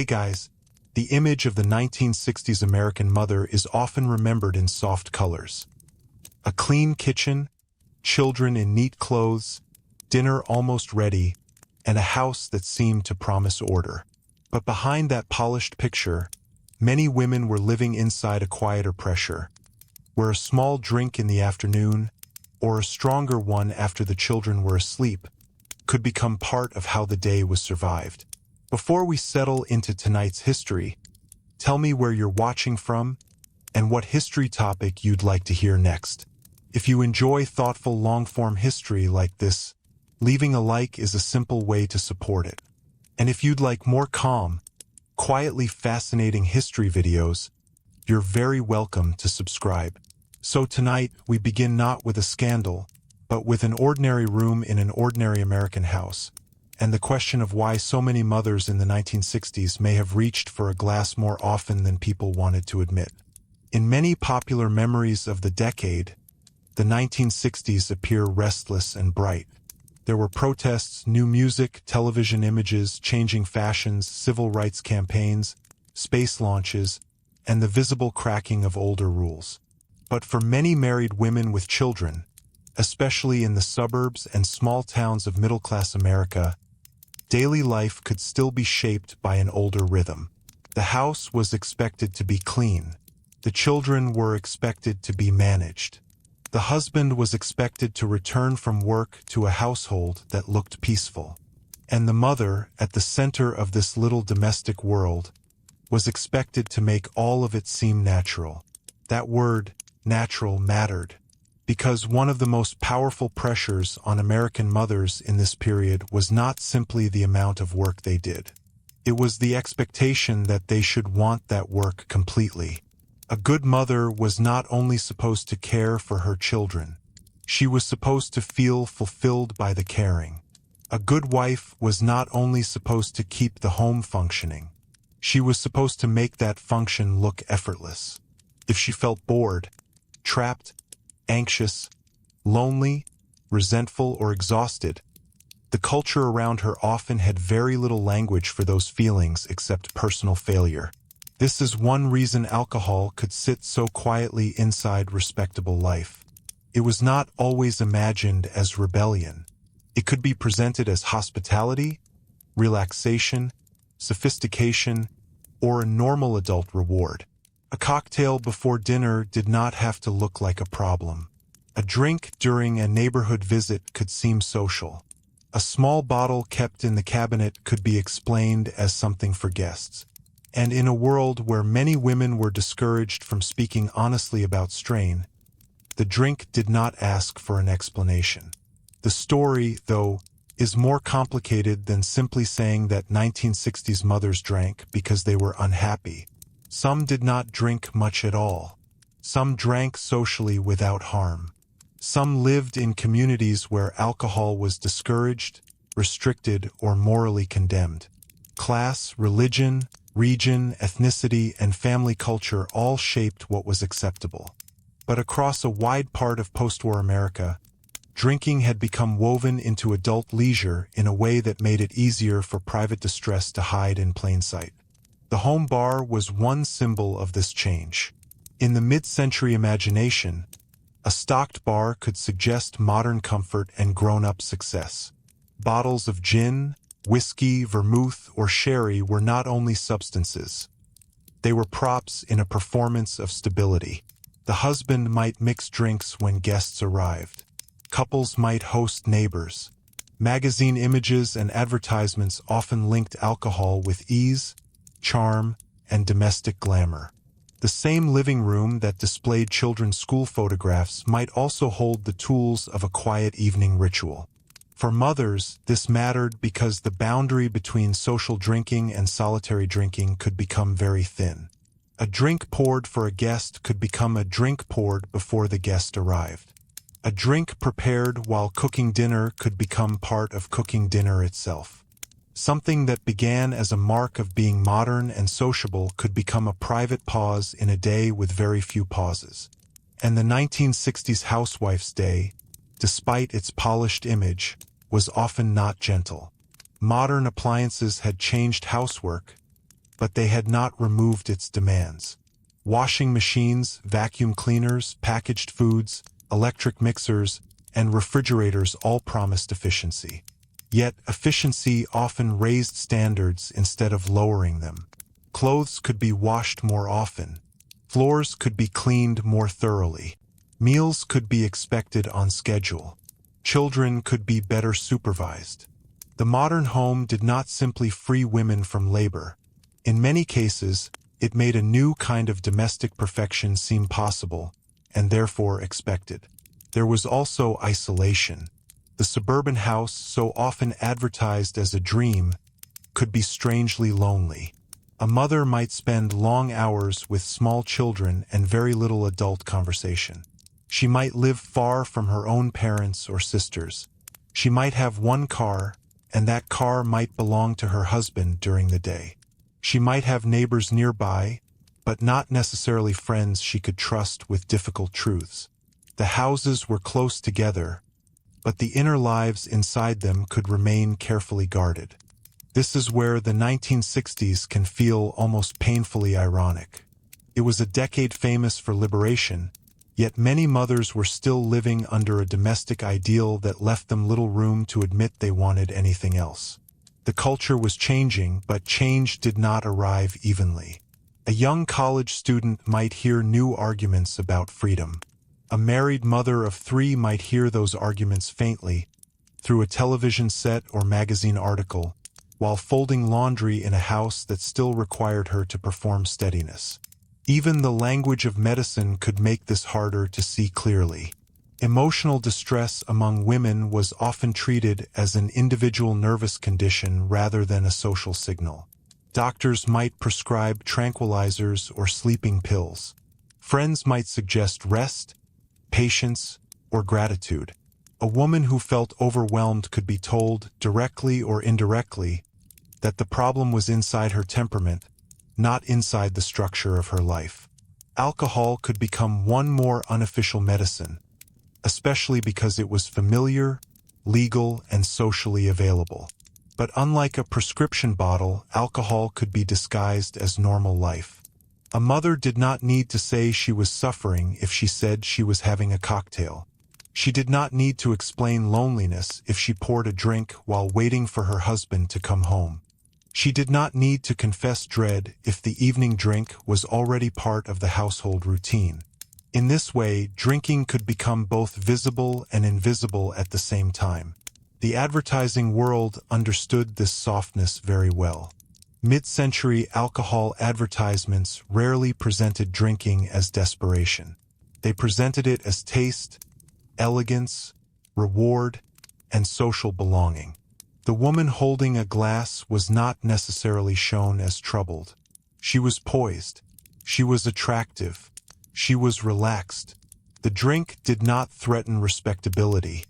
Hey guys, the image of the 1960s American mother is often remembered in soft colors. A clean kitchen, children in neat clothes, dinner almost ready, and a house that seemed to promise order. But behind that polished picture, many women were living inside a quieter pressure, where a small drink in the afternoon, or a stronger one after the children were asleep, could become part of how the day was survived. Before we settle into tonight's history, tell me where you're watching from and what history topic you'd like to hear next. If you enjoy thoughtful long-form history like this, leaving a like is a simple way to support it. And if you'd like more calm, quietly fascinating history videos, you're very welcome to subscribe. So tonight, we begin not with a scandal, but with an ordinary room in an ordinary American house, and the question of why so many mothers in the 1960s may have reached for a glass more often than people wanted to admit. In many popular memories of the decade, the 1960s appear restless and bright. There were protests, new music, television images, changing fashions, civil rights campaigns, space launches, and the visible cracking of older rules. But for many married women with children, especially in the suburbs and small towns of middle-class America, daily life could still be shaped by an older rhythm. The house was expected to be clean. The children were expected to be managed. The husband was expected to return from work to a household that looked peaceful. And the mother, at the center of this little domestic world, was expected to make all of it seem natural. That word, natural, mattered, because one of the most powerful pressures on American mothers in this period was not simply the amount of work they did. It was the expectation that they should want that work completely. A good mother was not only supposed to care for her children, she was supposed to feel fulfilled by the caring. A good wife was not only supposed to keep the home functioning, she was supposed to make that function look effortless. If she felt bored, trapped, anxious, lonely, resentful, or exhausted, the culture around her often had very little language for those feelings except personal failure. This is one reason alcohol could sit so quietly inside respectable life. It was not always imagined as rebellion. It could be presented as hospitality, relaxation, sophistication, or a normal adult reward. A cocktail before dinner did not have to look like a problem. A drink during a neighborhood visit could seem social. A small bottle kept in the cabinet could be explained as something for guests. And in a world where many women were discouraged from speaking honestly about strain, the drink did not ask for an explanation. The story, though, is more complicated than simply saying that 1960s mothers drank because they were unhappy. Some did not drink much at all. Some drank socially without harm. Some lived in communities where alcohol was discouraged, restricted, or morally condemned. Class, religion, region, ethnicity, and family culture all shaped what was acceptable. But across a wide part of post-war America, drinking had become woven into adult leisure in a way that made it easier for private distress to hide in plain sight. The home bar was one symbol of this change. In the mid-century imagination, a stocked bar could suggest modern comfort and grown-up success. Bottles of gin, whiskey, vermouth, or sherry were not only substances. They were props in a performance of stability. The husband might mix drinks when guests arrived. Couples might host neighbors. Magazine images and advertisements often linked alcohol with ease, charm, and domestic glamour. The same living room that displayed children's school photographs might also hold the tools of a quiet evening ritual. For mothers, this mattered because the boundary between social drinking and solitary drinking could become very thin. A drink poured for a guest could become a drink poured before the guest arrived. A drink prepared while cooking dinner could become part of cooking dinner itself. Something that began as a mark of being modern and sociable could become a private pause in a day with very few pauses. And the 1960s housewife's day, despite its polished image, was often not gentle. Modern appliances had changed housework, but they had not removed its demands. Washing machines, vacuum cleaners, packaged foods, electric mixers, and refrigerators all promised efficiency. Yet, efficiency often raised standards instead of lowering them. Clothes could be washed more often. Floors could be cleaned more thoroughly. Meals could be expected on schedule. Children could be better supervised. The modern home did not simply free women from labor. In many cases, it made a new kind of domestic perfection seem possible, and therefore expected. There was also isolation. The suburban house, so often advertised as a dream, could be strangely lonely. A mother might spend long hours with small children and very little adult conversation. She might live far from her own parents or sisters. She might have one car, and that car might belong to her husband during the day. She might have neighbors nearby, but not necessarily friends she could trust with difficult truths. The houses were close together, but the inner lives inside them could remain carefully guarded. This is where the 1960s can feel almost painfully ironic. It was a decade famous for liberation, yet many mothers were still living under a domestic ideal that left them little room to admit they wanted anything else. The culture was changing, but change did not arrive evenly. A young college student might hear new arguments about freedom. A married mother of 3 might hear those arguments faintly, through a television set or magazine article, while folding laundry in a house that still required her to perform steadiness. Even the language of medicine could make this harder to see clearly. Emotional distress among women was often treated as an individual nervous condition rather than a social signal. Doctors might prescribe tranquilizers or sleeping pills. Friends might suggest rest, patience, or gratitude. A woman who felt overwhelmed could be told, directly or indirectly, that the problem was inside her temperament, not inside the structure of her life. Alcohol could become one more unofficial medicine, especially because it was familiar, legal, and socially available. But unlike a prescription bottle, alcohol could be disguised as normal life. A mother did not need to say she was suffering if she said she was having a cocktail. She did not need to explain loneliness if she poured a drink while waiting for her husband to come home. She did not need to confess dread if the evening drink was already part of the household routine. In this way, drinking could become both visible and invisible at the same time. The advertising world understood this softness very well. Mid-century alcohol advertisements rarely presented drinking as desperation. They presented it as taste, elegance, reward, and social belonging. The woman holding a glass was not necessarily shown as troubled. She was poised. She was attractive. She was relaxed. The drink did not threaten respectability.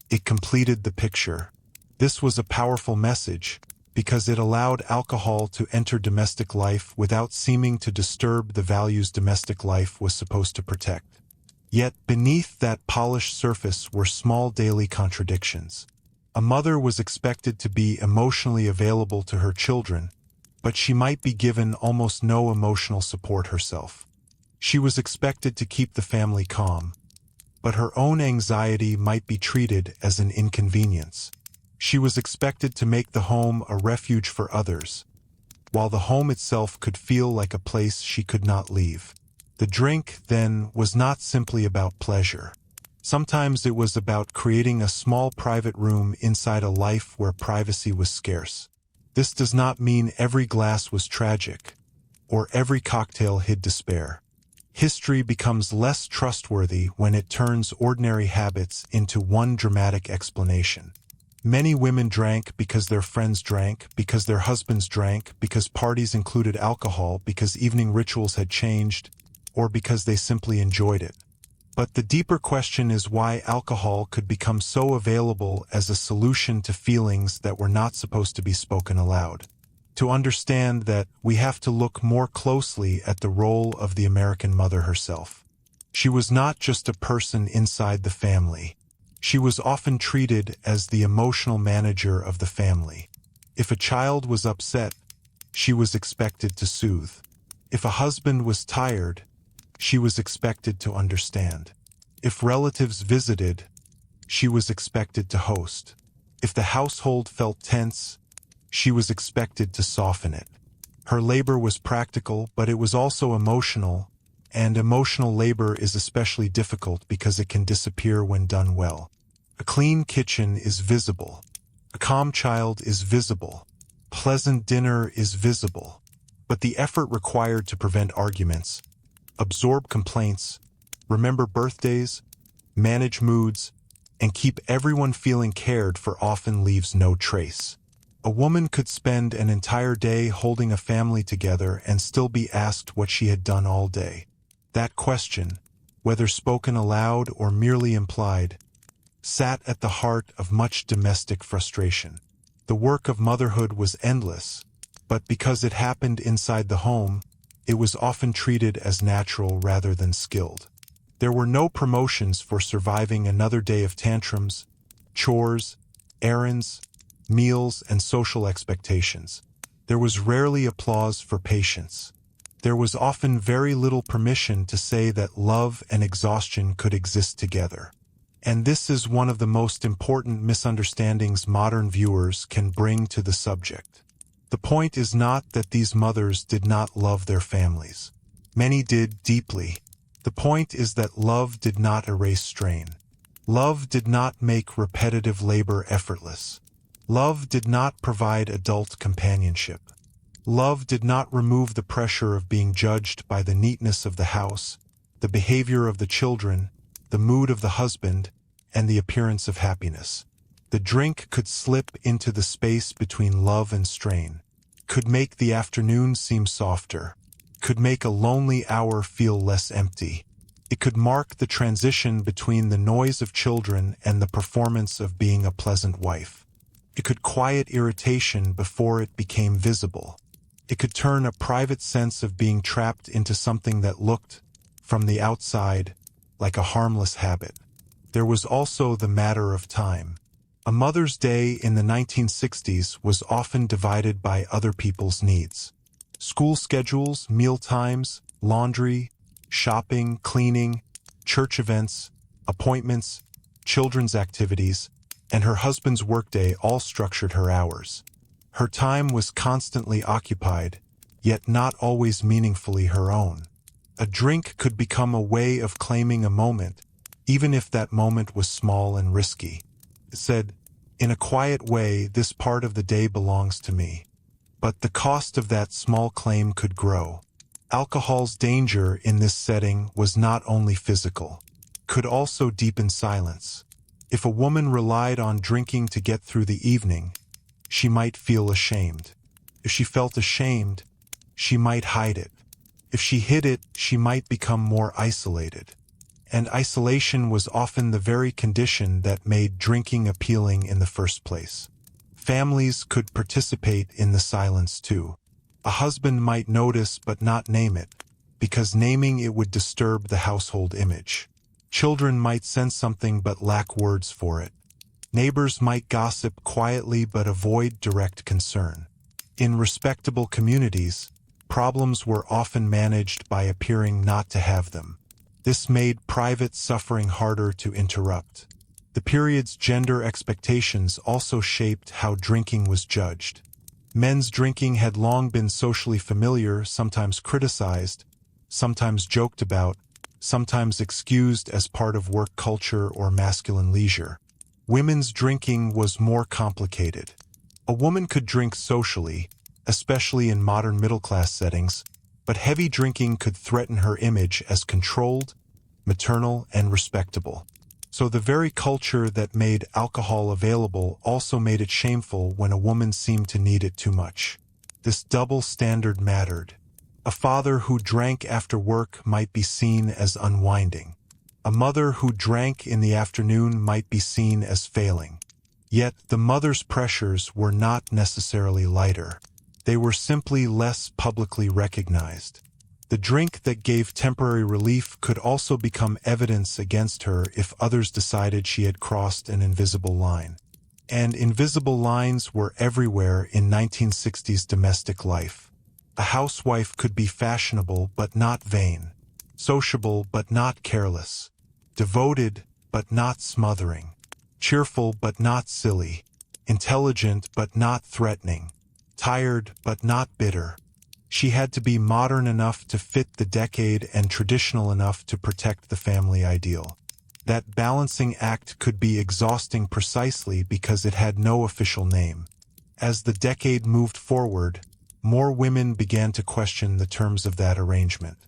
It completed the picture. This was a powerful message because it allowed alcohol to enter domestic life without seeming to disturb the values domestic life was supposed to protect. Yet beneath that polished surface were small daily contradictions. A mother was expected to be emotionally available to her children, but she might be given almost no emotional support herself. She was expected to keep the family calm, but her own anxiety might be treated as an inconvenience. She was expected to make the home a refuge for others, while the home itself could feel like a place she could not leave. The drink, then, was not simply about pleasure. Sometimes it was about creating a small private room inside a life where privacy was scarce. This does not mean every glass was tragic, or every cocktail hid despair. History becomes less trustworthy when it turns ordinary habits into one dramatic explanation. Many women drank because their friends drank, because their husbands drank, because parties included alcohol, because evening rituals had changed, or because they simply enjoyed it. But the deeper question is why alcohol could become so available as a solution to feelings that were not supposed to be spoken aloud. To understand that, we have to look more closely at the role of the American mother herself. She was not just a person inside the family. She was often treated as the emotional manager of the family. If a child was upset, she was expected to soothe. If a husband was tired, she was expected to understand. If relatives visited, she was expected to host. If the household felt tense, she was expected to soften it. Her labor was practical, but it was also emotional, and emotional labor is especially difficult because it can disappear when done well. A clean kitchen is visible. A calm child is visible. Pleasant dinner is visible. But the effort required to prevent arguments, absorb complaints, remember birthdays, manage moods, and keep everyone feeling cared for often leaves no trace. A woman could spend an entire day holding a family together and still be asked what she had done all day. That question, whether spoken aloud or merely implied, sat at the heart of much domestic frustration. The work of motherhood was endless, but because it happened inside the home, it was often treated as natural rather than skilled. There were no promotions for surviving another day of tantrums, chores, errands, meals, and social expectations. There was rarely applause for patience. There was often very little permission to say that love and exhaustion could exist together. And this is one of the most important misunderstandings modern viewers can bring to the subject. The point is not that these mothers did not love their families. Many did deeply. The point is that love did not erase strain. Love did not make repetitive labor effortless. Love did not provide adult companionship. Love did not remove the pressure of being judged by the neatness of the house, the behavior of the children, the mood of the husband, and the appearance of happiness. The drink could slip into the space between love and strain, could make the afternoon seem softer, could make a lonely hour feel less empty. It could mark the transition between the noise of children and the performance of being a pleasant wife. It could quiet irritation before it became visible. It could turn a private sense of being trapped into something that looked, from the outside, like a harmless habit. There was also the matter of time. A Mother's Day in the 1960s was often divided by other people's needs. School schedules, meal times, laundry, shopping, cleaning, church events, appointments, children's activities, and her husband's workday all structured her hours. Her time was constantly occupied, yet not always meaningfully her own. A drink could become a way of claiming a moment, even if that moment was small and risky. It said, "In a quiet way, this part of the day belongs to me." But the cost of that small claim could grow. Alcohol's danger in this setting was not only physical, could also deepen silence. If a woman relied on drinking to get through the evening, she might feel ashamed. If she felt ashamed, she might hide it. If she hid it, she might become more isolated. And isolation was often the very condition that made drinking appealing in the first place. Families could participate in the silence too. A husband might notice but not name it, because naming it would disturb the household image. Children might sense something but lack words for it. Neighbors might gossip quietly but avoid direct concern. In respectable communities, problems were often managed by appearing not to have them. This made private suffering harder to interrupt. The period's gender expectations also shaped how drinking was judged. Men's drinking had long been socially familiar, sometimes criticized, sometimes joked about, sometimes excused as part of work culture or masculine leisure. Women's drinking was more complicated. A woman could drink socially, especially in modern middle-class settings, but heavy drinking could threaten her image as controlled, maternal, and respectable. So the very culture that made alcohol available also made it shameful when a woman seemed to need it too much. This double standard mattered. A father who drank after work might be seen as unwinding. A mother who drank in the afternoon might be seen as failing. Yet the mother's pressures were not necessarily lighter. They were simply less publicly recognized. The drink that gave temporary relief could also become evidence against her if others decided she had crossed an invisible line. And invisible lines were everywhere in 1960s domestic life. A housewife could be fashionable but not vain, sociable but not careless, devoted but not smothering, cheerful but not silly, intelligent but not threatening, tired but not bitter. She had to be modern enough to fit the decade and traditional enough to protect the family ideal. That balancing act could be exhausting precisely because it had no official name. As the decade moved forward, more women began to question the terms of that arrangement.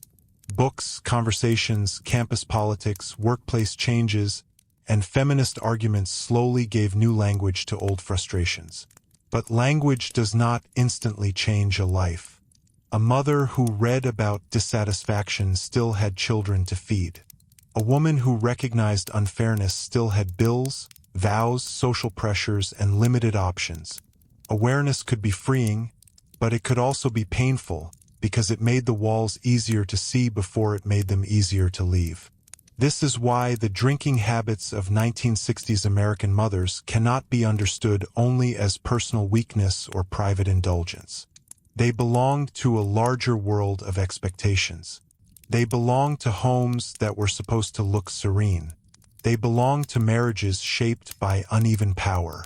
Books, conversations, campus politics, workplace changes, and feminist arguments slowly gave new language to old frustrations. But language does not instantly change a life. A mother who read about dissatisfaction still had children to feed. A woman who recognized unfairness still had bills, vows, social pressures, and limited options. Awareness could be freeing, but it could also be painful, because it made the walls easier to see before it made them easier to leave. This is why the drinking habits of 1960s American mothers cannot be understood only as personal weakness or private indulgence. They belonged to a larger world of expectations. They belonged to homes that were supposed to look serene. They belonged to marriages shaped by uneven power.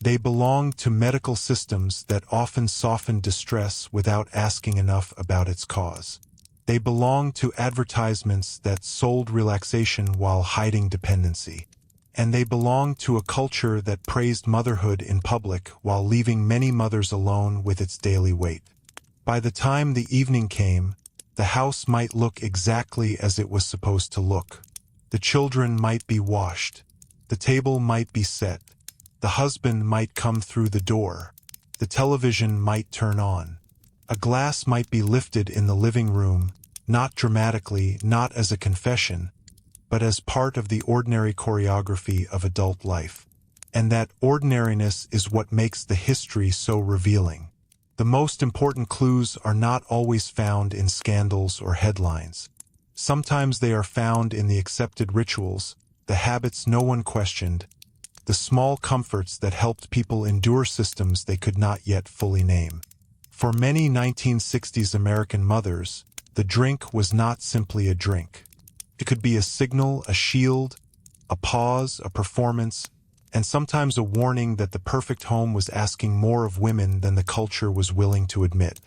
They belonged to medical systems that often softened distress without asking enough about its cause. They belonged to advertisements that sold relaxation while hiding dependency. And they belonged to a culture that praised motherhood in public while leaving many mothers alone with its daily weight. By the time the evening came, the house might look exactly as it was supposed to look. The children might be washed. The table might be set. The husband might come through the door. The television might turn on. A glass might be lifted in the living room, not dramatically, not as a confession, but as part of the ordinary choreography of adult life. And that ordinariness is what makes the history so revealing. The most important clues are not always found in scandals or headlines. Sometimes they are found in the accepted rituals, the habits no one questioned, the small comforts that helped people endure systems they could not yet fully name. For many 1960s American mothers, the drink was not simply a drink. It could be a signal, a shield, a pause, a performance, and sometimes a warning that the perfect home was asking more of women than the culture was willing to admit.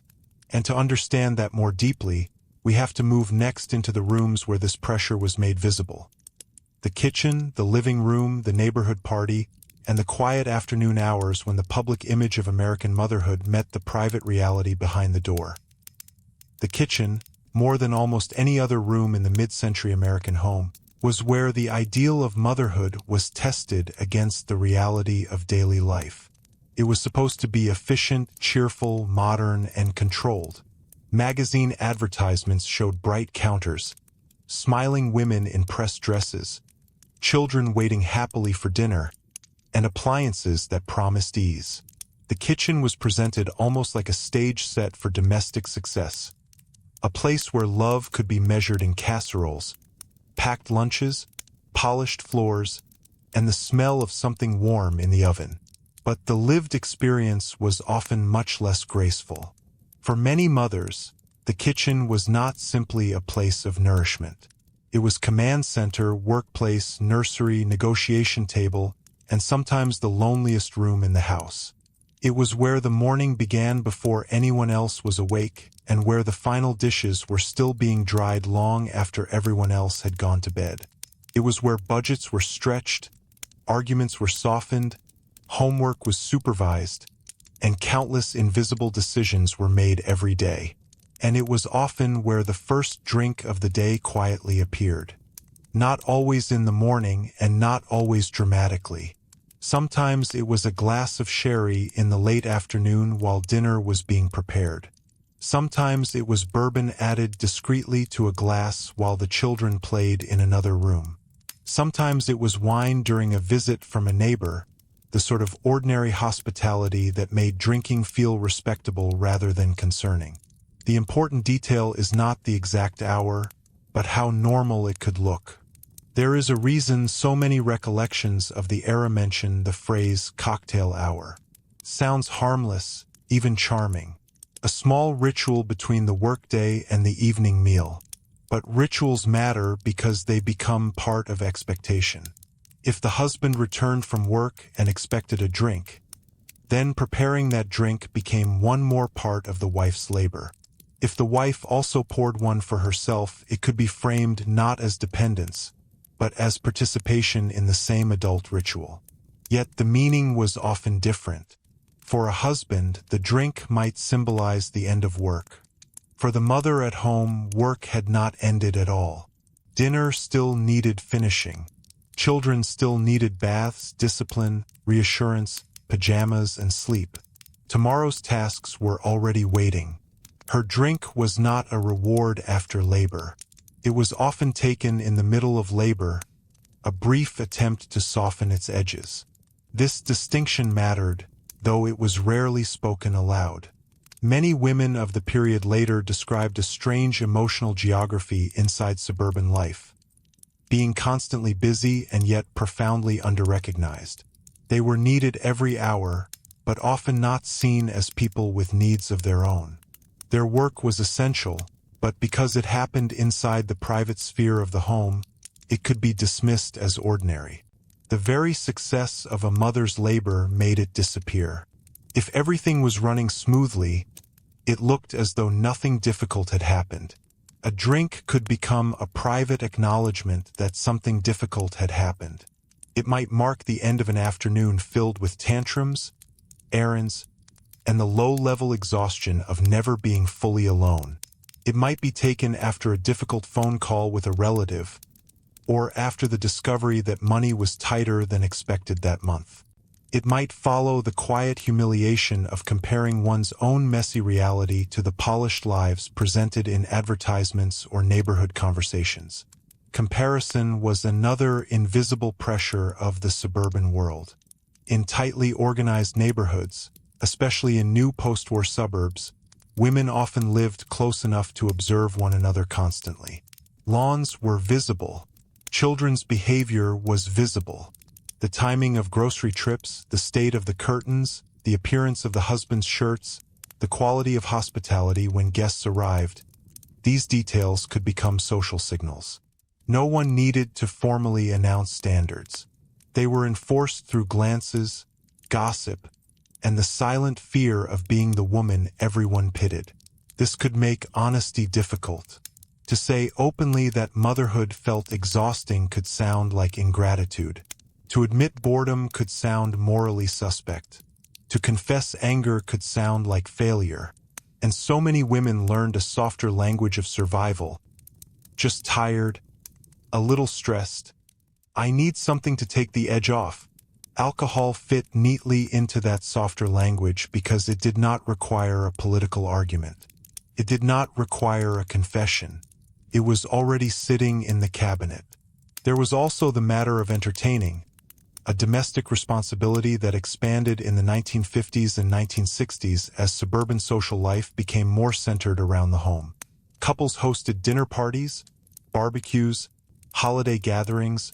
And to understand that more deeply, we have to move next into the rooms where this pressure was made visible. The kitchen, the living room, the neighborhood party, and the quiet afternoon hours when the public image of American motherhood met the private reality behind the door. The kitchen, more than almost any other room in the mid-century American home, was where the ideal of motherhood was tested against the reality of daily life. It was supposed to be efficient, cheerful, modern, and controlled. Magazine advertisements showed bright counters, smiling women in pressed dresses, children waiting happily for dinner, and appliances that promised ease. The kitchen was presented almost like a stage set for domestic success, a place where love could be measured in casseroles, packed lunches, polished floors, and the smell of something warm in the oven. But the lived experience was often much less graceful. For many mothers, the kitchen was not simply a place of nourishment. It was command center, workplace, nursery, negotiation table, and sometimes the loneliest room in the house. It was where the morning began before anyone else was awake, and where the final dishes were still being dried long after everyone else had gone to bed. It was where budgets were stretched, arguments were softened, homework was supervised, and countless invisible decisions were made every day. And it was often where the first drink of the day quietly appeared. Not always in the morning and not always dramatically. Sometimes it was a glass of sherry in the late afternoon while dinner was being prepared. Sometimes it was bourbon added discreetly to a glass while the children played in another room. Sometimes it was wine during a visit from a neighbor, the sort of ordinary hospitality that made drinking feel respectable rather than concerning. The important detail is not the exact hour, but how normal it could look. There is a reason so many recollections of the era mention the phrase cocktail hour. Sounds harmless, even charming. a small ritual between the workday and the evening meal. But rituals matter because they become part of expectation. If the husband returned from work and expected a drink, then preparing that drink became one more part of the wife's labor. If the wife also poured one for herself, it could be framed not as dependence, but as participation in the same adult ritual. Yet the meaning was often different. For a husband, the drink might symbolize the end of work. For the mother at home, work had not ended at all. Dinner still needed finishing. Children still needed baths, discipline, reassurance, pajamas, and sleep. Tomorrow's tasks were already waiting. Her drink was not a reward after labor. It was often taken in the middle of labor, a brief attempt to soften its edges. This distinction mattered, though it was rarely spoken aloud. Many women of the period later described a strange emotional geography inside suburban life, being constantly busy and yet profoundly underrecognized. They were needed every hour, but often not seen as people with needs of their own. Their work was essential, but because it happened inside the private sphere of the home, it could be dismissed as ordinary. The very success of a mother's labor made it disappear. If everything was running smoothly, it looked as though nothing difficult had happened. A drink could become a private acknowledgement that something difficult had happened. It might mark the end of an afternoon filled with tantrums, errands, and the low-level exhaustion of never being fully alone. It might be taken after a difficult phone call with a relative, or after the discovery that money was tighter than expected that month. It might follow the quiet humiliation of comparing one's own messy reality to the polished lives presented in advertisements or neighborhood conversations. Comparison was another invisible pressure of the suburban world. In tightly organized neighborhoods, especially in new post-war suburbs, women often lived close enough to observe one another constantly. Lawns were visible. Children's behavior was visible. The timing of grocery trips, the state of the curtains, the appearance of the husband's shirts, the quality of hospitality when guests arrived, these details could become social signals. No one needed to formally announce standards. They were enforced through glances, gossip, and the silent fear of being the woman everyone pitied. This could make honesty difficult. To say openly that motherhood felt exhausting could sound like ingratitude. To admit boredom could sound morally suspect. To confess anger could sound like failure. And so many women learned a softer language of survival. Just tired, a little stressed. I need something to take the edge off. Alcohol fit neatly into that softer language because it did not require a political argument. It did not require a confession. It was already sitting in the cabinet. There was also the matter of entertaining, a domestic responsibility that expanded in the 1950s and 1960s as suburban social life became more centered around the home. Couples hosted dinner parties, barbecues, holiday gatherings,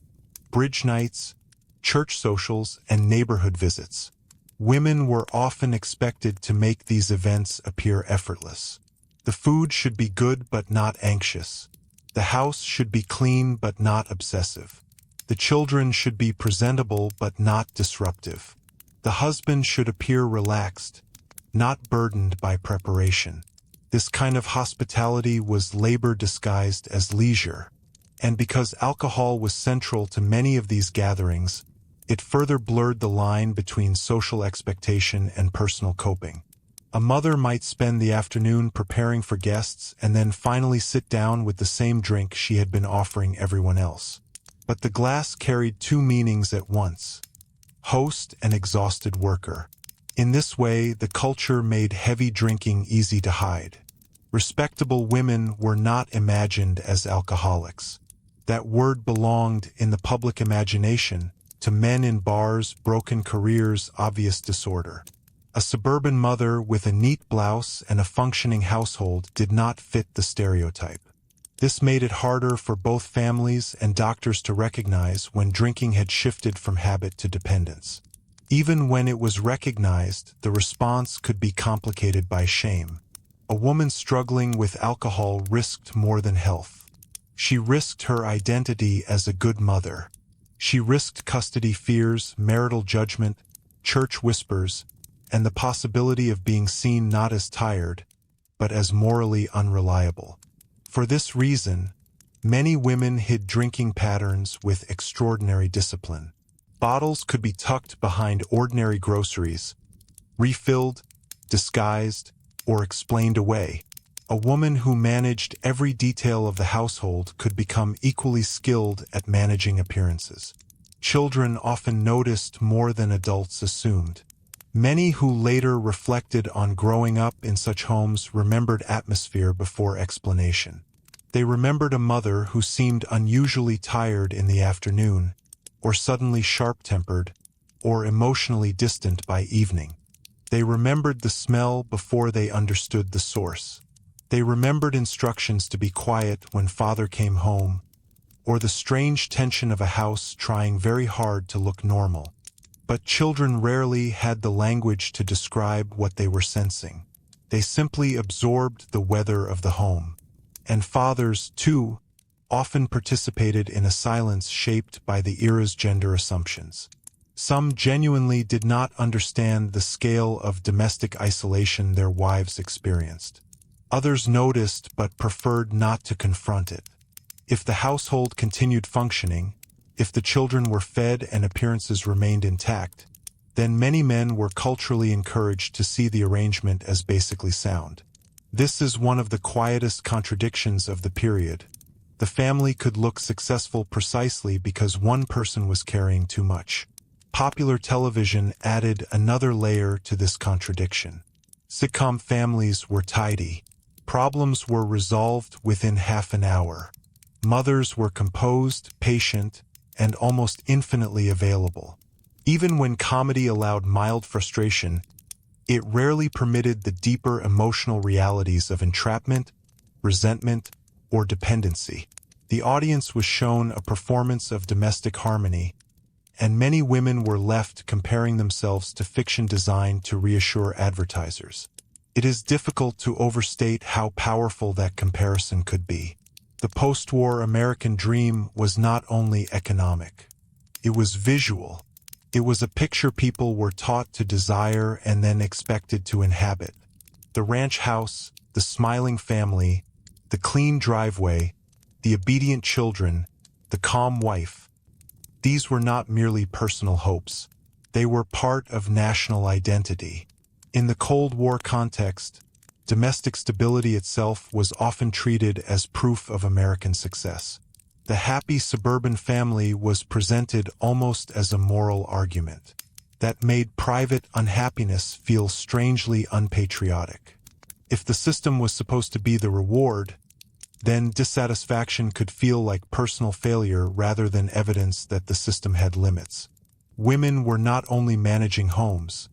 bridge nights, church socials, and neighborhood visits. Women were often expected to make these events appear effortless. The food should be good but not anxious. The house should be clean but not obsessive. The children should be presentable but not disruptive. The husband should appear relaxed, not burdened by preparation. This kind of hospitality was labor disguised as leisure. And because alcohol was central to many of these gatherings, it further blurred the line between social expectation and personal coping. A mother might spend the afternoon preparing for guests and then finally sit down with the same drink she had been offering everyone else. But the glass carried two meanings at once: host and exhausted worker. In this way, the culture made heavy drinking easy to hide. Respectable women were not imagined as alcoholics. That word belonged in the public imagination to men in bars, broken careers, obvious disorder. A suburban mother with a neat blouse and a functioning household did not fit the stereotype. This made it harder for both families and doctors to recognize when drinking had shifted from habit to dependence. Even when it was recognized, the response could be complicated by shame. A woman struggling with alcohol risked more than health. She risked her identity as a good mother. She risked custody fears, marital judgment, church whispers, and the possibility of being seen not as tired, but as morally unreliable. For this reason, many women hid drinking patterns with extraordinary discipline. Bottles could be tucked behind ordinary groceries, refilled, disguised, or explained away. A woman who managed every detail of the household could become equally skilled at managing appearances. Children often noticed more than adults assumed. Many who later reflected on growing up in such homes remembered atmosphere before explanation. They remembered a mother who seemed unusually tired in the afternoon, or suddenly sharp-tempered, or emotionally distant by evening. They remembered the smell before they understood the source. They remembered instructions to be quiet when father came home, or the strange tension of a house trying very hard to look normal. But children rarely had the language to describe what they were sensing. They simply absorbed the weather of the home. And fathers, too, often participated in a silence shaped by the era's gender assumptions. Some genuinely did not understand the scale of domestic isolation their wives experienced. Others noticed but preferred not to confront it. If the household continued functioning, if the children were fed and appearances remained intact, then many men were culturally encouraged to see the arrangement as basically sound. This is one of the quietest contradictions of the period. The family could look successful precisely because one person was carrying too much. Popular television added another layer to this contradiction. Sitcom families were tidy. Problems were resolved within half an hour. Mothers were composed, patient, and almost infinitely available. Even when comedy allowed mild frustration, it rarely permitted the deeper emotional realities of entrapment, resentment, or dependency. The audience was shown a performance of domestic harmony, and many women were left comparing themselves to fiction designed to reassure advertisers. It is difficult to overstate how powerful that comparison could be. The post-war American dream was not only economic. It was visual. It was a picture people were taught to desire and then expected to inhabit. The ranch house, the smiling family, the clean driveway, the obedient children, the calm wife. These were not merely personal hopes. They were part of national identity. In the Cold War context, domestic stability itself was often treated as proof of American success. The happy suburban family was presented almost as a moral argument that made private unhappiness feel strangely unpatriotic. If the system was supposed to be the reward, then dissatisfaction could feel like personal failure rather than evidence that the system had limits. Women were not only managing homes,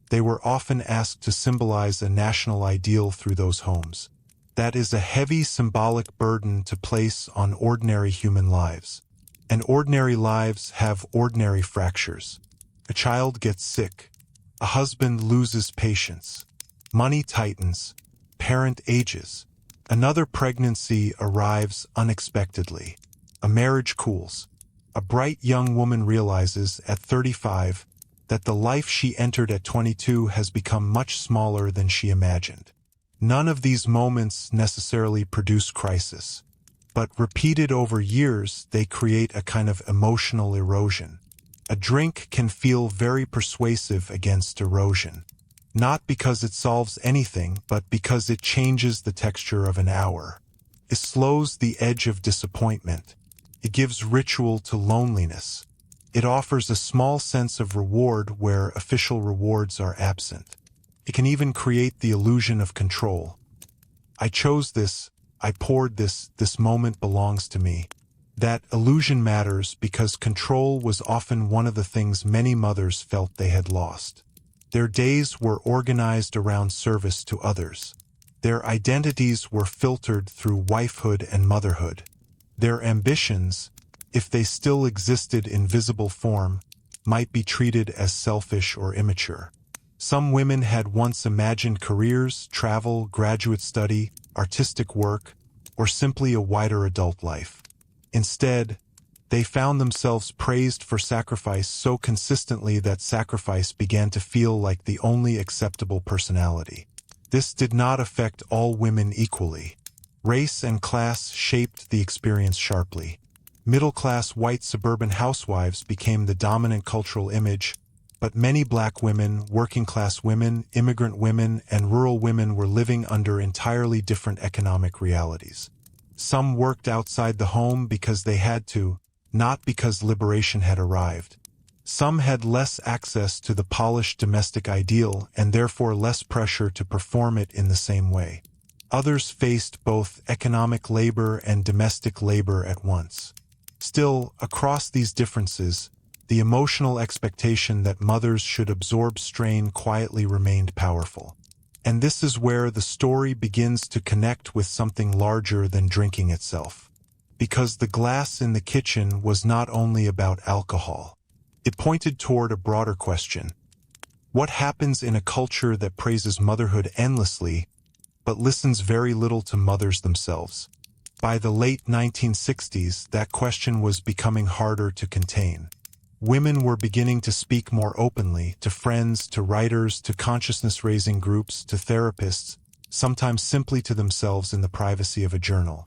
they were often asked to symbolize a national ideal through those homes. That is a heavy symbolic burden to place on ordinary human lives. And ordinary lives have ordinary fractures. A child gets sick. A husband loses patience. Money tightens. Parent ages. Another pregnancy arrives unexpectedly. A marriage cools. A bright young woman realizes at 35 that the life she entered at 22 has become much smaller than she imagined. None of these moments necessarily produce crisis, but repeated over years, they create a kind of emotional erosion. A drink can feel very persuasive against erosion, not because it solves anything, but because it changes the texture of an hour. It slows the edge of disappointment. It gives ritual to loneliness. It offers a small sense of reward where official rewards are absent. It can even create the illusion of control. I chose this, I poured this moment belongs to me. That illusion matters because control was often one of the things many mothers felt they had lost. Their days were organized around service to others. Their identities were filtered through wifehood and motherhood. Their ambitions, if they still existed in visible form, might be treated as selfish or immature. Some women had once imagined careers, travel, graduate study, artistic work, or simply a wider adult life. Instead, they found themselves praised for sacrifice so consistently that sacrifice began to feel like the only acceptable personality. This did not affect all women equally. Race and class shaped the experience sharply. Middle-class white suburban housewives became the dominant cultural image, but many black women, working-class women, immigrant women, and rural women were living under entirely different economic realities. Some worked outside the home because they had to, not because liberation had arrived. Some had less access to the polished domestic ideal and therefore less pressure to perform it in the same way. Others faced both economic labor and domestic labor at once. Still, across these differences, the emotional expectation that mothers should absorb strain quietly remained powerful. And this is where the story begins to connect with something larger than drinking itself. Because the glass in the kitchen was not only about alcohol. It pointed toward a broader question. What happens in a culture that praises motherhood endlessly, but listens very little to mothers themselves? By the late 1960s, that question was becoming harder to contain. Women were beginning to speak more openly, to friends, to writers, to consciousness-raising groups, to therapists, sometimes simply to themselves in the privacy of a journal.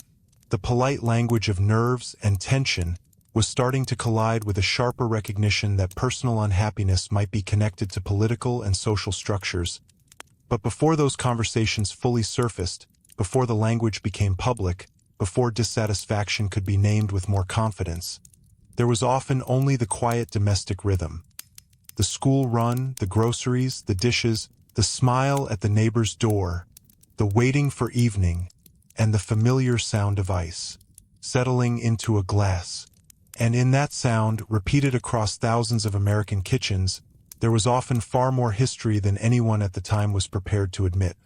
The polite language of nerves and tension was starting to collide with a sharper recognition that personal unhappiness might be connected to political and social structures. But before those conversations fully surfaced, before the language became public, before dissatisfaction could be named with more confidence, there was often only the quiet domestic rhythm. The school run, the groceries, the dishes, the smile at the neighbor's door, the waiting for evening, and the familiar sound of ice, settling into a glass. And in that sound, repeated across thousands of American kitchens, there was often far more history than anyone at the time was prepared to admit.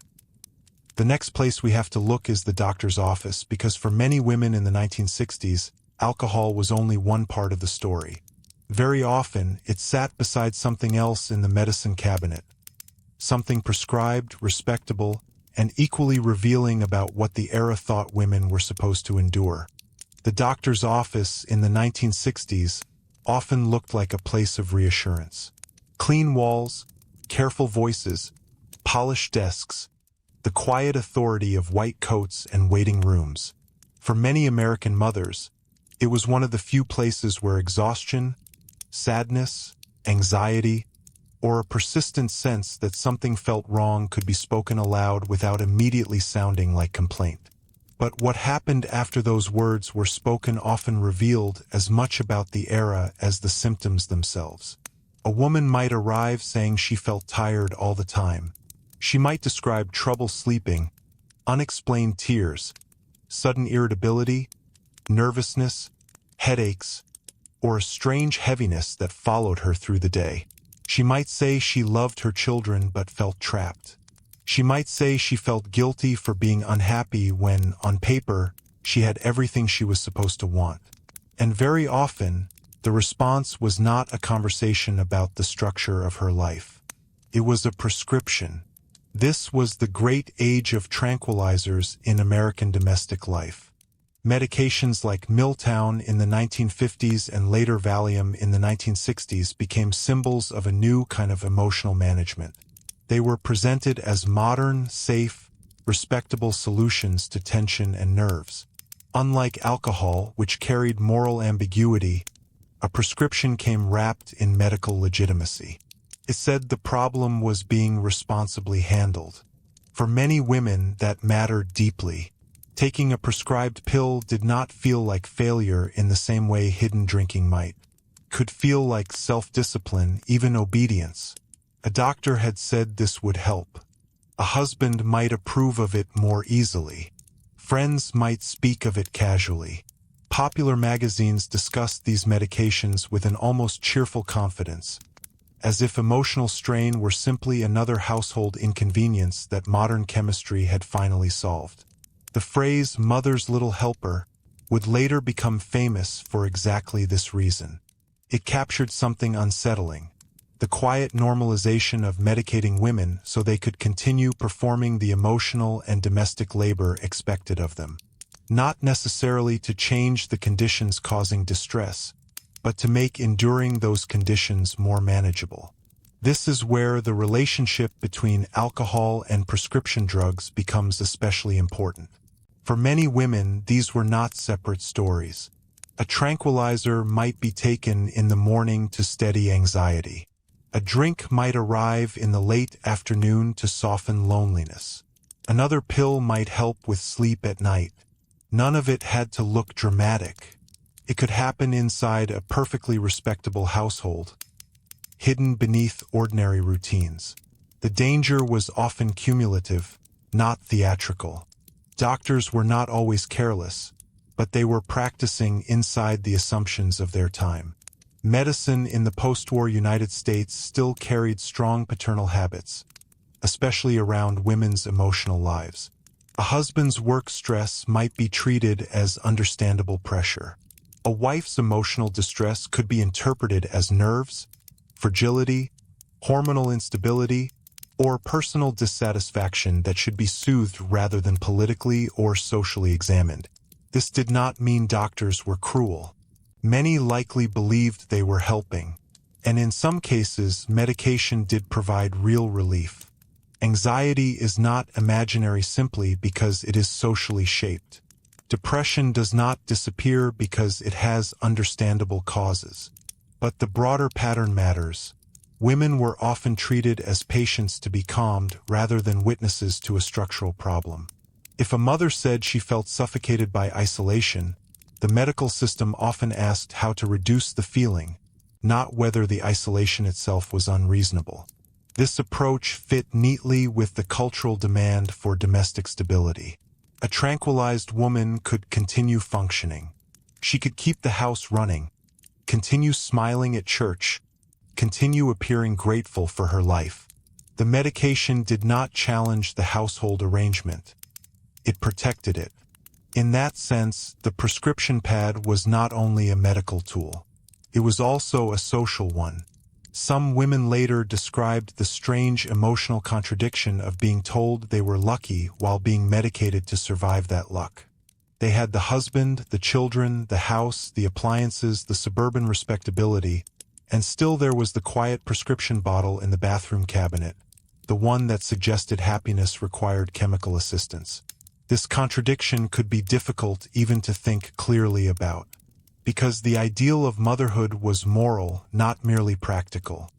The next place we have to look is the doctor's office, because for many women in the 1960s, alcohol was only one part of the story. Very often, it sat beside something else in the medicine cabinet. Something prescribed, respectable, and equally revealing about what the era thought women were supposed to endure. The doctor's office in the 1960s often looked like a place of reassurance. Clean walls, careful voices, polished desks, the quiet authority of white coats and waiting rooms. For many American mothers, it was one of the few places where exhaustion, sadness, anxiety, or a persistent sense that something felt wrong could be spoken aloud without immediately sounding like complaint. But what happened after those words were spoken often revealed as much about the era as the symptoms themselves. A woman might arrive saying she felt tired all the time. She might describe trouble sleeping, unexplained tears, sudden irritability, nervousness, headaches, or a strange heaviness that followed her through the day. She might say she loved her children but felt trapped. She might say she felt guilty for being unhappy when, on paper, she had everything she was supposed to want. And very often, the response was not a conversation about the structure of her life. It was a prescription. This was the great age of tranquilizers in American domestic life. Medications like Miltown in the 1950s and later Valium in the 1960s became symbols of a new kind of emotional management. They were presented as modern, safe, respectable solutions to tension and nerves. Unlike alcohol, which carried moral ambiguity, a prescription came wrapped in medical legitimacy. It said the problem was being responsibly handled. For many women, that mattered deeply. Taking a prescribed pill did not feel like failure in the same way hidden drinking might. It could feel like self-discipline, even obedience. A doctor had said this would help. A husband might approve of it more easily. Friends might speak of it casually. Popular magazines discussed these medications with an almost cheerful confidence, as if emotional strain were simply another household inconvenience that modern chemistry had finally solved. The phrase "mother's little helper" would later become famous for exactly this reason. It captured something unsettling. the quiet normalization of medicating women so they could continue performing the emotional and domestic labor expected of them. Not necessarily to change the conditions causing distress, but to make enduring those conditions more manageable. This is where the relationship between alcohol and prescription drugs becomes especially important. For many women, these were not separate stories. A tranquilizer might be taken in the morning to steady anxiety. A drink might arrive in the late afternoon to soften loneliness. Another pill might help with sleep at night. None of it had to look dramatic. It could happen inside a perfectly respectable household, hidden beneath ordinary routines. The danger was often cumulative, not theatrical. Doctors were not always careless, but they were practicing inside the assumptions of their time. Medicine in the post-war United States still carried strong paternal habits, especially around women's emotional lives. A husband's work stress might be treated as understandable pressure. A wife's emotional distress could be interpreted as nerves, fragility, hormonal instability, or personal dissatisfaction that should be soothed rather than politically or socially examined. This did not mean doctors were cruel. Many likely believed they were helping, and in some cases, medication did provide real relief. Anxiety is not imaginary simply because it is socially shaped. Depression does not disappear because it has understandable causes. But the broader pattern matters. Women were often treated as patients to be calmed rather than witnesses to a structural problem. If a mother said she felt suffocated by isolation, the medical system often asked how to reduce the feeling, not whether the isolation itself was unreasonable. This approach fit neatly with the cultural demand for domestic stability. A tranquilized woman could continue functioning. She could keep the house running, continue smiling at church, continue appearing grateful for her life. The medication did not challenge the household arrangement. It protected it. In that sense, the prescription pad was not only a medical tool. It was also a social one. Some women later described the strange emotional contradiction of being told they were lucky while being medicated to survive that luck. They had the husband, the children, the house, the appliances, the suburban respectability, and still there was the quiet prescription bottle in the bathroom cabinet, the one that suggested happiness required chemical assistance. This contradiction could be difficult even to think clearly about, because the ideal of motherhood was moral, not merely practical.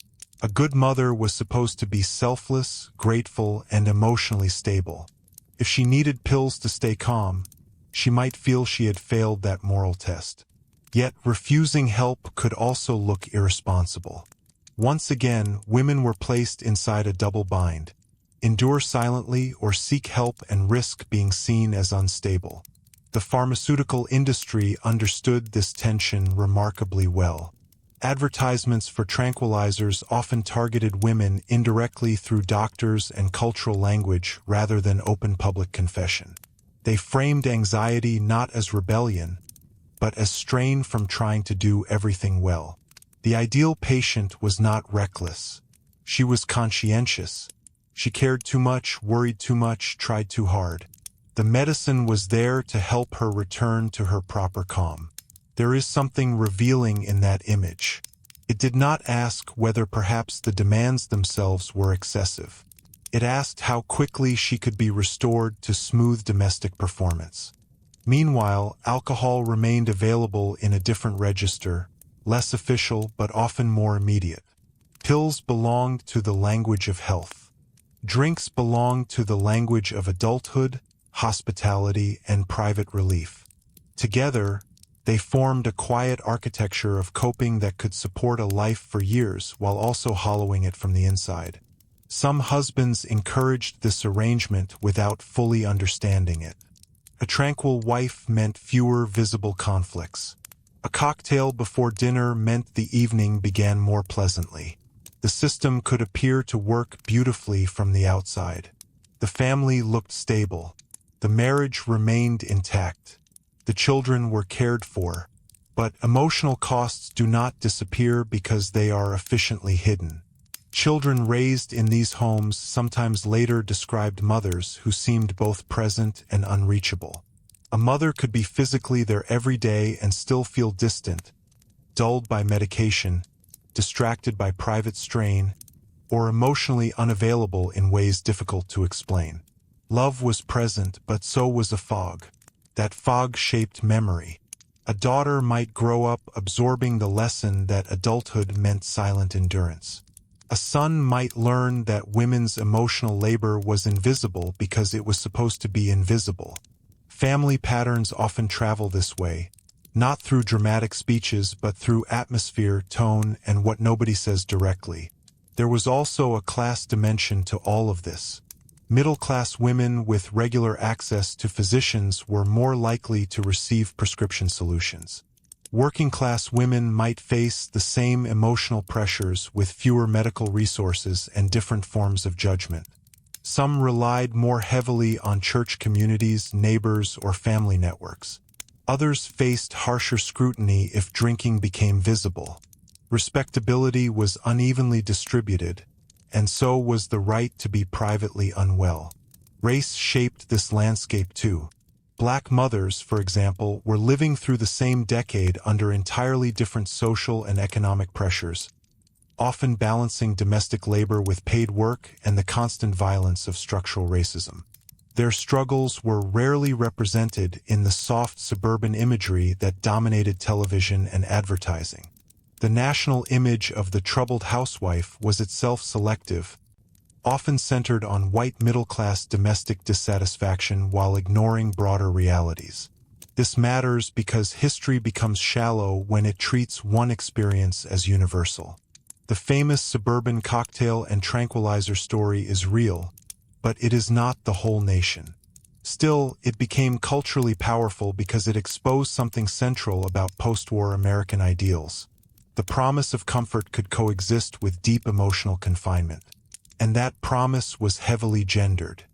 A good mother was supposed to be selfless, grateful, and emotionally stable. If she needed pills to stay calm, she might feel she had failed that moral test. Yet refusing help could also look irresponsible. Once again, women were placed inside a double bind: endure silently or seek help and risk being seen as unstable. The pharmaceutical industry understood this tension remarkably well. Advertisements for tranquilizers often targeted women indirectly through doctors and cultural language rather than open public confession. They framed anxiety not as rebellion, but as strain from trying to do everything well. The ideal patient was not reckless. She was conscientious. She cared too much, worried too much, tried too hard. The medicine was there to help her return to her proper calm. There is something revealing in that image. It did not ask whether perhaps the demands themselves were excessive. It asked how quickly she could be restored to smooth domestic performance. Meanwhile, alcohol remained available in a different register, less official but often more immediate. Pills belonged to the language of health. Drinks belonged to the language of adulthood, hospitality, and private relief. Together, they formed a quiet architecture of coping that could support a life for years while also hollowing it from the inside. Some husbands encouraged this arrangement without fully understanding it. A tranquil wife meant fewer visible conflicts. A cocktail before dinner meant the evening began more pleasantly. The system could appear to work beautifully from the outside. The family looked stable. The marriage remained intact. The children were cared for. But emotional costs do not disappear because they are efficiently hidden. Children raised in these homes sometimes later described mothers who seemed both present and unreachable. A mother could be physically there every day and still feel distant, dulled by medication, distracted by private strain, or emotionally unavailable in ways difficult to explain. Love was present, but so was a fog. That fog shaped memory. A daughter might grow up absorbing the lesson that adulthood meant silent endurance. A son might learn that women's emotional labor was invisible because it was supposed to be invisible. Family patterns often travel this way, not through dramatic speeches but through atmosphere, tone, and what nobody says directly. There was also a class dimension to all of this. Middle-class women with regular access to physicians were more likely to receive prescription solutions. Working-class women might face the same emotional pressures with fewer medical resources and different forms of judgment. Some relied more heavily on church communities, neighbors, or family networks. Others faced harsher scrutiny if drinking became visible. Respectability was unevenly distributed, and so was the right to be privately unwell. Race shaped this landscape too. Black mothers, for example, were living through the same decade under entirely different social and economic pressures, often balancing domestic labor with paid work and the constant violence of structural racism. Their struggles were rarely represented in the soft suburban imagery that dominated television and advertising. The national image of the troubled housewife was itself selective, often centered on white middle-class domestic dissatisfaction while ignoring broader realities. This matters because history becomes shallow when it treats one experience as universal. The famous Suburban cocktail and tranquilizer story is real, but it is not the whole nation. Still, it became culturally powerful because it exposed something central about post-war American ideals. The promise of comfort could coexist with deep emotional confinement. And that promise was heavily gendered.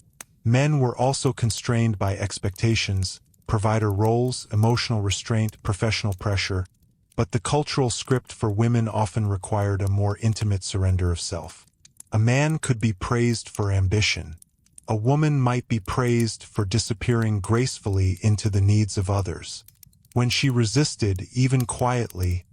Men were also constrained by expectations, provider roles, emotional restraint, professional pressure, but the cultural script for women often required a more intimate surrender of self. A man could be praised for ambition. A woman might be praised for disappearing gracefully into the needs of others. When she resisted, even quietly,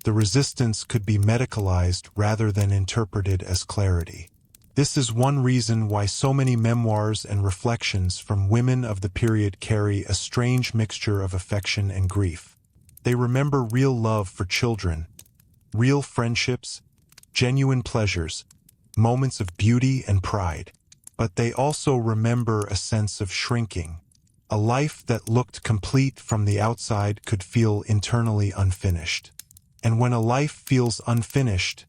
the resistance could be medicalized rather than interpreted as clarity. This is one reason why so many memoirs and reflections from women of the period carry a strange mixture of affection and grief. They remember real love for children, real friendships, genuine pleasures, moments of beauty and pride. But they also remember a sense of shrinking. A life that looked complete from the outside could feel internally unfinished. And when a life feels unfinished,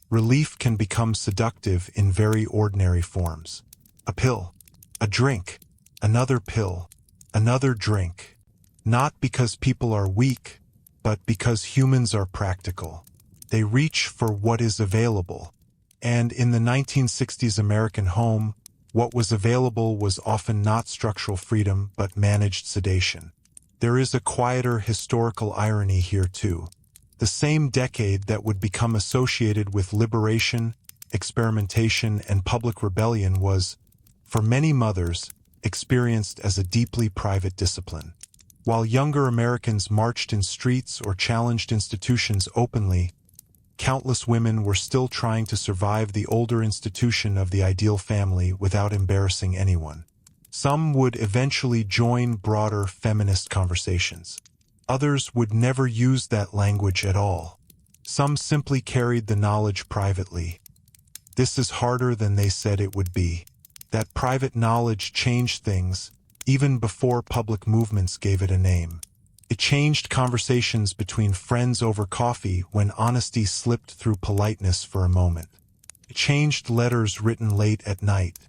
relief can become seductive in very ordinary forms. A pill, a drink, another pill, another drink. Not because people are weak, but because humans are practical. They reach for what is available. And in the 1960s American home, what was available was often not structural freedom but managed sedation. There is a quieter historical irony here too. The same decade that would become associated with liberation, experimentation, and public rebellion was, for many mothers, experienced as a deeply private discipline. While younger Americans marched in streets or challenged institutions openly, countless women were still trying to survive the older institution of the ideal family without embarrassing anyone. Some would eventually join broader feminist conversations. Others would never use that language at all. Some simply carried the knowledge privately. This is harder than they said it would be. That private knowledge changed things, even before public movements gave it a name. It changed conversations between friends over coffee when honesty slipped through politeness for a moment. It changed letters written late at night.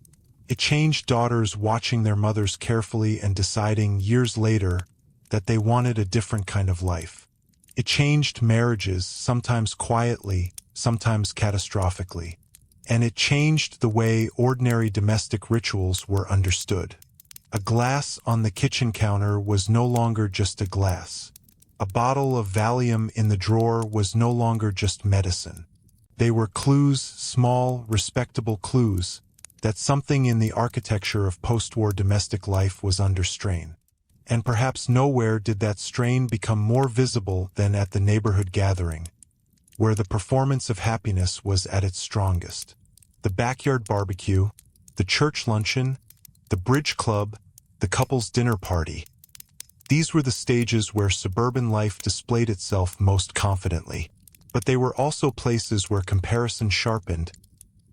It changed daughters watching their mothers carefully and deciding years later that they wanted a different kind of life. It changed marriages, sometimes quietly, sometimes catastrophically. And it changed the way ordinary domestic rituals were understood. A glass on the kitchen counter was no longer just a glass. A bottle of Valium in the drawer was no longer just medicine. They were clues, small, respectable clues, that something in the architecture of post-war domestic life was under strain. And perhaps nowhere did that strain become more visible than at the neighborhood gathering, where the performance of happiness was at its strongest. The backyard barbecue, the church luncheon, the bridge club, the couple's dinner party. These were the stages where suburban life displayed itself most confidently. But they were also places where comparison sharpened,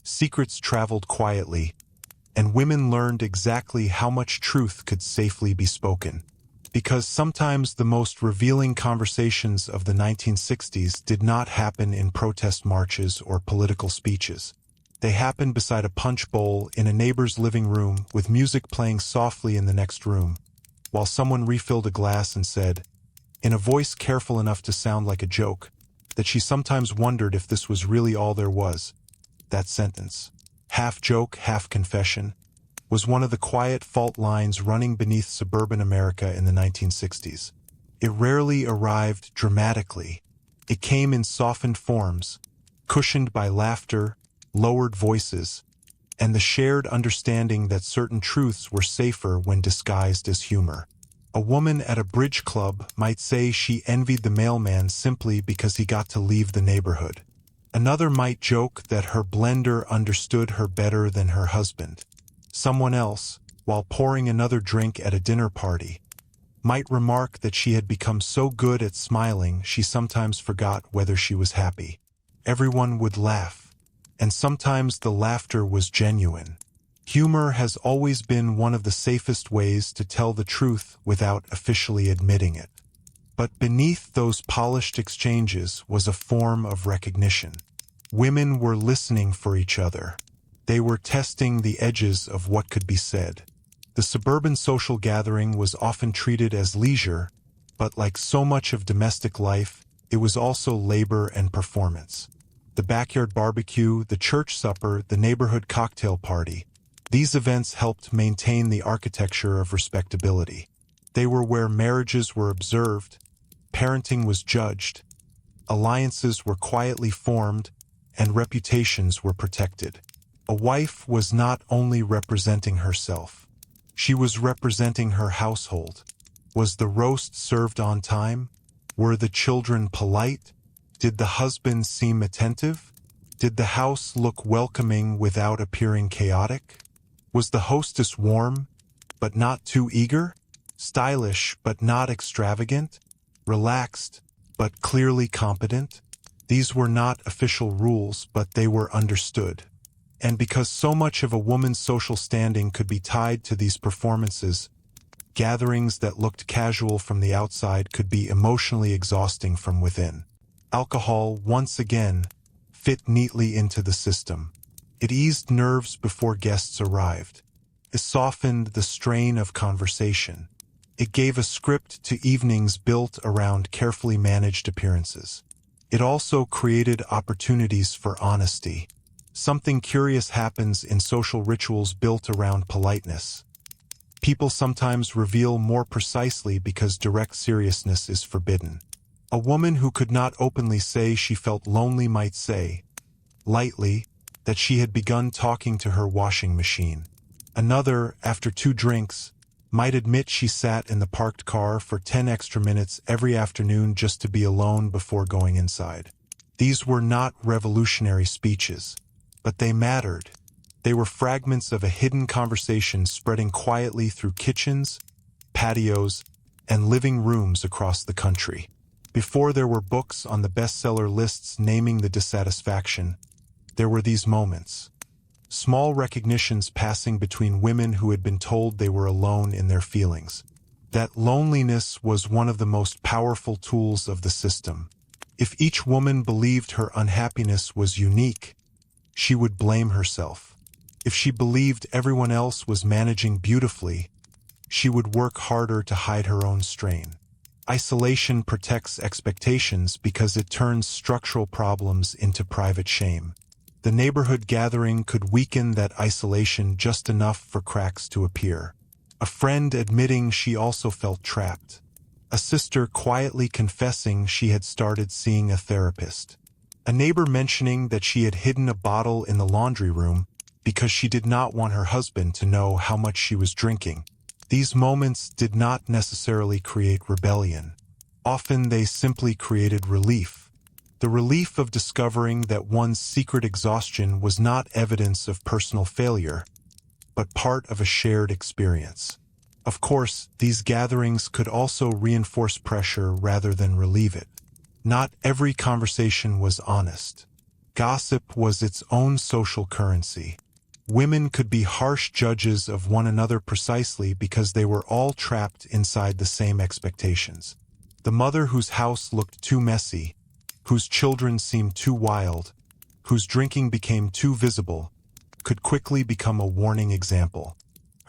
secrets traveled quietly, and women learned exactly how much truth could safely be spoken. Because sometimes the most revealing conversations of the 1960s did not happen in protest marches or political speeches. They happened beside a punch bowl in a neighbor's living room with music playing softly in the next room, while someone refilled a glass and said, in a voice careful enough to sound like a joke, that she sometimes wondered if this was really all there was. That sentence, half joke, half confession, was one of the quiet fault lines running beneath suburban America in the 1960s. It rarely arrived dramatically. It came in softened forms, cushioned by laughter, lowered voices, and the shared understanding that certain truths were safer when disguised as humor. A woman at a bridge club might say she envied the mailman simply because he got to leave the neighborhood. Another might joke that her blender understood her better than her husband. Someone else, while pouring another drink at a dinner party, might remark that she had become so good at smiling she sometimes forgot whether she was happy. Everyone would laugh, and sometimes the laughter was genuine. Humor has always been one of the safest ways to tell the truth without officially admitting it. But beneath those polished exchanges was a form of recognition. Women were listening for each other. They were testing the edges of what could be said. The suburban social gathering was often treated as leisure, but like so much of domestic life, it was also labor and performance. The backyard barbecue, the church supper, the neighborhood cocktail party. These events helped maintain the architecture of respectability. They were where marriages were observed, parenting was judged, alliances were quietly formed, and reputations were protected. A wife was not only representing herself. She was representing her household. Was the roast served on time? Were the children polite? Did the husband seem attentive? Did the house look welcoming without appearing chaotic? Was the hostess warm, but not too eager? Stylish, but not extravagant? Relaxed, but clearly competent? These were not official rules, but they were understood. And because so much of a woman's social standing could be tied to these performances, gatherings that looked casual from the outside could be emotionally exhausting from within. Alcohol, once again, fit neatly into the system. It eased nerves before guests arrived. It softened the strain of conversation. It gave a script to evenings built around carefully managed appearances. It also created opportunities for honesty. Something curious happens in social rituals built around politeness. People sometimes reveal more precisely because direct seriousness is forbidden. A woman who could not openly say she felt lonely might say, lightly, that she had begun talking to her washing machine. Another, after 2 drinks, might admit she sat in the parked car for 10 extra minutes every afternoon just to be alone before going inside. These were not revolutionary speeches, but they mattered. They were fragments of a hidden conversation spreading quietly through kitchens, patios, and living rooms across the country. Before there were books on the bestseller lists naming the dissatisfaction, there were these moments. Small recognitions passing between women who had been told they were alone in their feelings. That loneliness was one of the most powerful tools of the system. If each woman believed her unhappiness was unique, she would blame herself. If she believed everyone else was managing beautifully, she would work harder to hide her own strain. Isolation protects expectations because it turns structural problems into private shame. The neighborhood gathering could weaken that isolation just enough for cracks to appear. A friend admitting she also felt trapped. A sister quietly confessing she had started seeing a therapist. A neighbor mentioning that she had hidden a bottle in the laundry room because she did not want her husband to know how much she was drinking. These moments did not necessarily create rebellion. Often they simply created relief. The relief of discovering that one's secret exhaustion was not evidence of personal failure, but part of a shared experience. Of course, these gatherings could also reinforce pressure rather than relieve it. Not every conversation was honest. Gossip was its own social currency. Women could be harsh judges of one another precisely because they were all trapped inside the same expectations. The mother whose house looked too messy, whose children seemed too wild, whose drinking became too visible, could quickly become a warning example.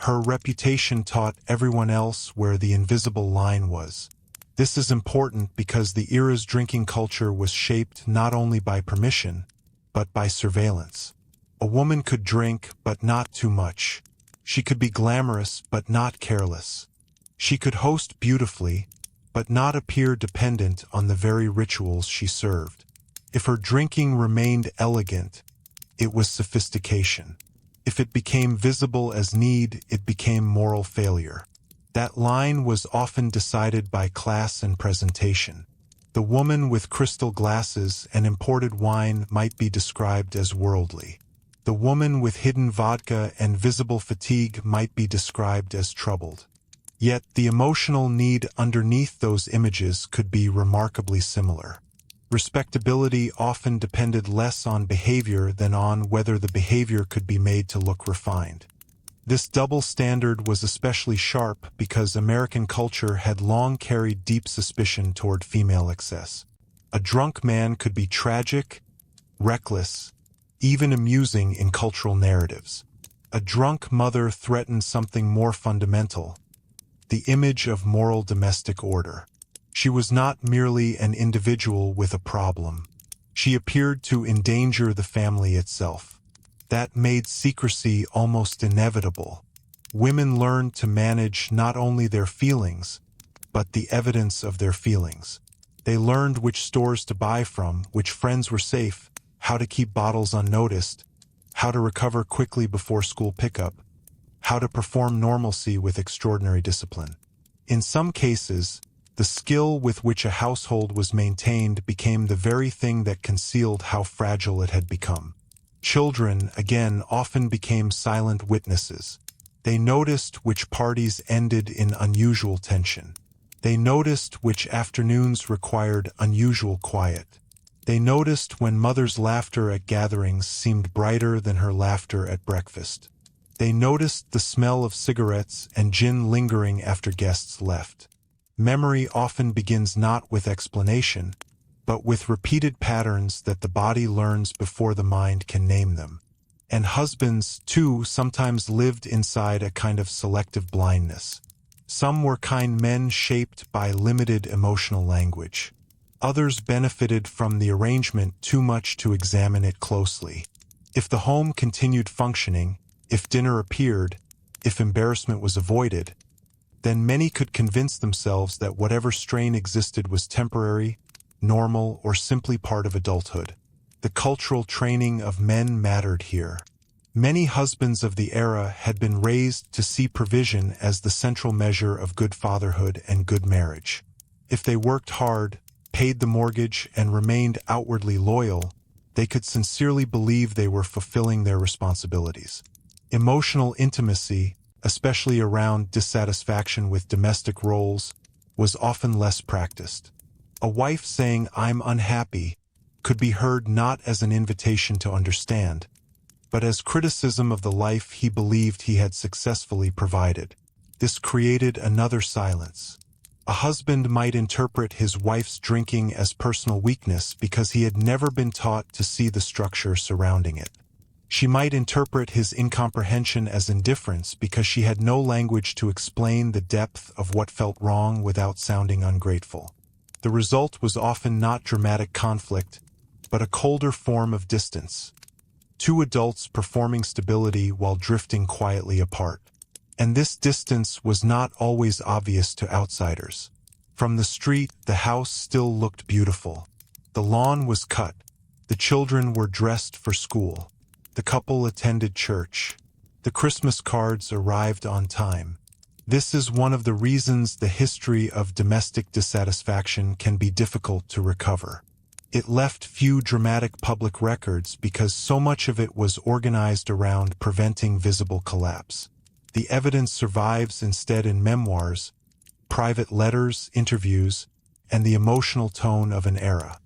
Her reputation taught everyone else where the invisible line was. This is important because the era's drinking culture was shaped not only by permission, but by surveillance. A woman could drink, but not too much. She could be glamorous, but not careless. She could host beautifully, but not appear dependent on the very rituals she served. If her drinking remained elegant, it was sophistication. If it became visible as need, it became moral failure. That line was often decided by class and presentation. The woman with crystal glasses and imported wine might be described as worldly. The woman with hidden vodka and visible fatigue might be described as troubled. Yet the emotional need underneath those images could be remarkably similar. Respectability often depended less on behavior than on whether the behavior could be made to look refined. This double standard was especially sharp because American culture had long carried deep suspicion toward female excess. A drunk man could be tragic, reckless, even amusing in cultural narratives. A drunk mother threatened something more fundamental, the image of moral domestic order. She was not merely an individual with a problem. She appeared to endanger the family itself. That made secrecy almost inevitable. Women learned to manage not only their feelings, but the evidence of their feelings. They learned which stores to buy from, which friends were safe, how to keep bottles unnoticed, how to recover quickly before school pickup, how to perform normalcy with extraordinary discipline. In some cases, the skill with which a household was maintained became the very thing that concealed how fragile it had become. Children, again, often became silent witnesses. They noticed which parties ended in unusual tension. They noticed which afternoons required unusual quiet. They noticed when mother's laughter at gatherings seemed brighter than her laughter at breakfast. They noticed the smell of cigarettes and gin lingering after guests left. Memory often begins not with explanation, but with repeated patterns that the body learns before the mind can name them. And husbands, too, sometimes lived inside a kind of selective blindness. Some were kind men shaped by limited emotional language. Others benefited from the arrangement too much to examine it closely. If the home continued functioning, if dinner appeared, if embarrassment was avoided, then many could convince themselves that whatever strain existed was temporary, normal, or simply part of adulthood. The cultural training of men mattered here. Many husbands of the era had been raised to see provision as the central measure of good fatherhood and good marriage. If they worked hard, paid the mortgage, and remained outwardly loyal, they could sincerely believe they were fulfilling their responsibilities. Emotional intimacy, especially around dissatisfaction with domestic roles, was often less practiced. A wife saying, "I'm unhappy," could be heard not as an invitation to understand, but as criticism of the life he believed he had successfully provided. This created another silence. A husband might interpret his wife's drinking as personal weakness because he had never been taught to see the structure surrounding it. She might interpret his incomprehension as indifference because she had no language to explain the depth of what felt wrong without sounding ungrateful. The result was often not dramatic conflict, but a colder form of distance. Two adults performing stability while drifting quietly apart. And this distance was not always obvious to outsiders. From the street, the house still looked beautiful. The lawn was cut. The children were dressed for school. The couple attended church. The Christmas cards arrived on time. This is one of the reasons the history of domestic dissatisfaction can be difficult to recover. It left few dramatic public records because so much of it was organized around preventing visible collapse. The evidence survives instead in memoirs, private letters, interviews, and the emotional tone of an era.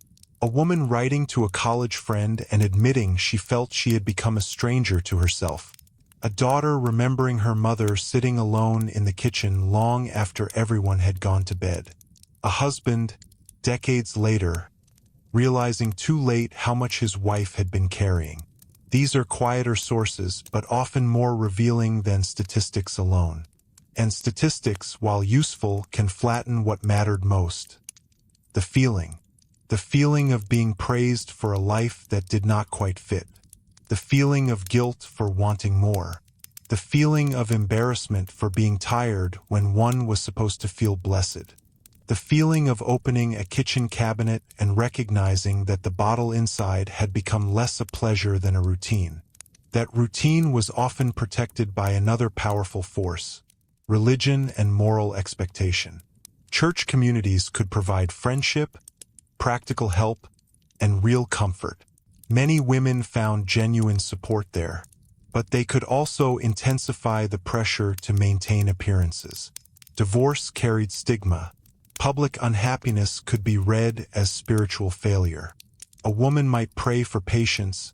A woman writing to a college friend and admitting she felt she had become a stranger to herself. A daughter remembering her mother sitting alone in the kitchen long after everyone had gone to bed. A husband, decades later, realizing too late how much his wife had been carrying. These are quieter sources, but often more revealing than statistics alone. And statistics, while useful, can flatten what mattered most. The feeling. The feeling of being praised for a life that did not quite fit. The feeling of guilt for wanting more. The feeling of embarrassment for being tired when one was supposed to feel blessed. The feeling of opening a kitchen cabinet and recognizing that the bottle inside had become less a pleasure than a routine. That routine was often protected by another powerful force: religion and moral expectation. Church communities could provide friendship, practical help, and real comfort. Many women found genuine support there, but they could also intensify the pressure to maintain appearances. Divorce carried stigma. Public unhappiness could be read as spiritual failure. A woman might pray for patience,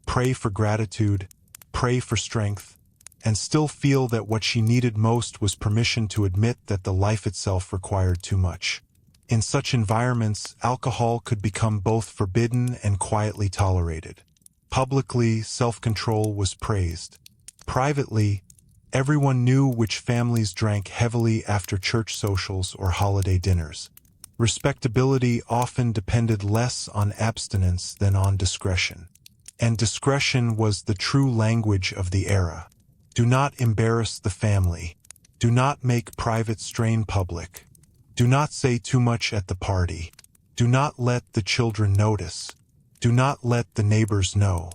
pray for gratitude, pray for strength, and still feel that what she needed most was permission to admit that the life itself required too much. In such environments, alcohol could become both forbidden and quietly tolerated. Publicly, self-control was praised. Privately, everyone knew which families drank heavily after church socials or holiday dinners. Respectability often depended less on abstinence than on discretion. And discretion was the true language of the era. Do not embarrass the family. Do not make private strain public. Do not say too much at the party. Do not let the children notice. Do not let the neighbors know.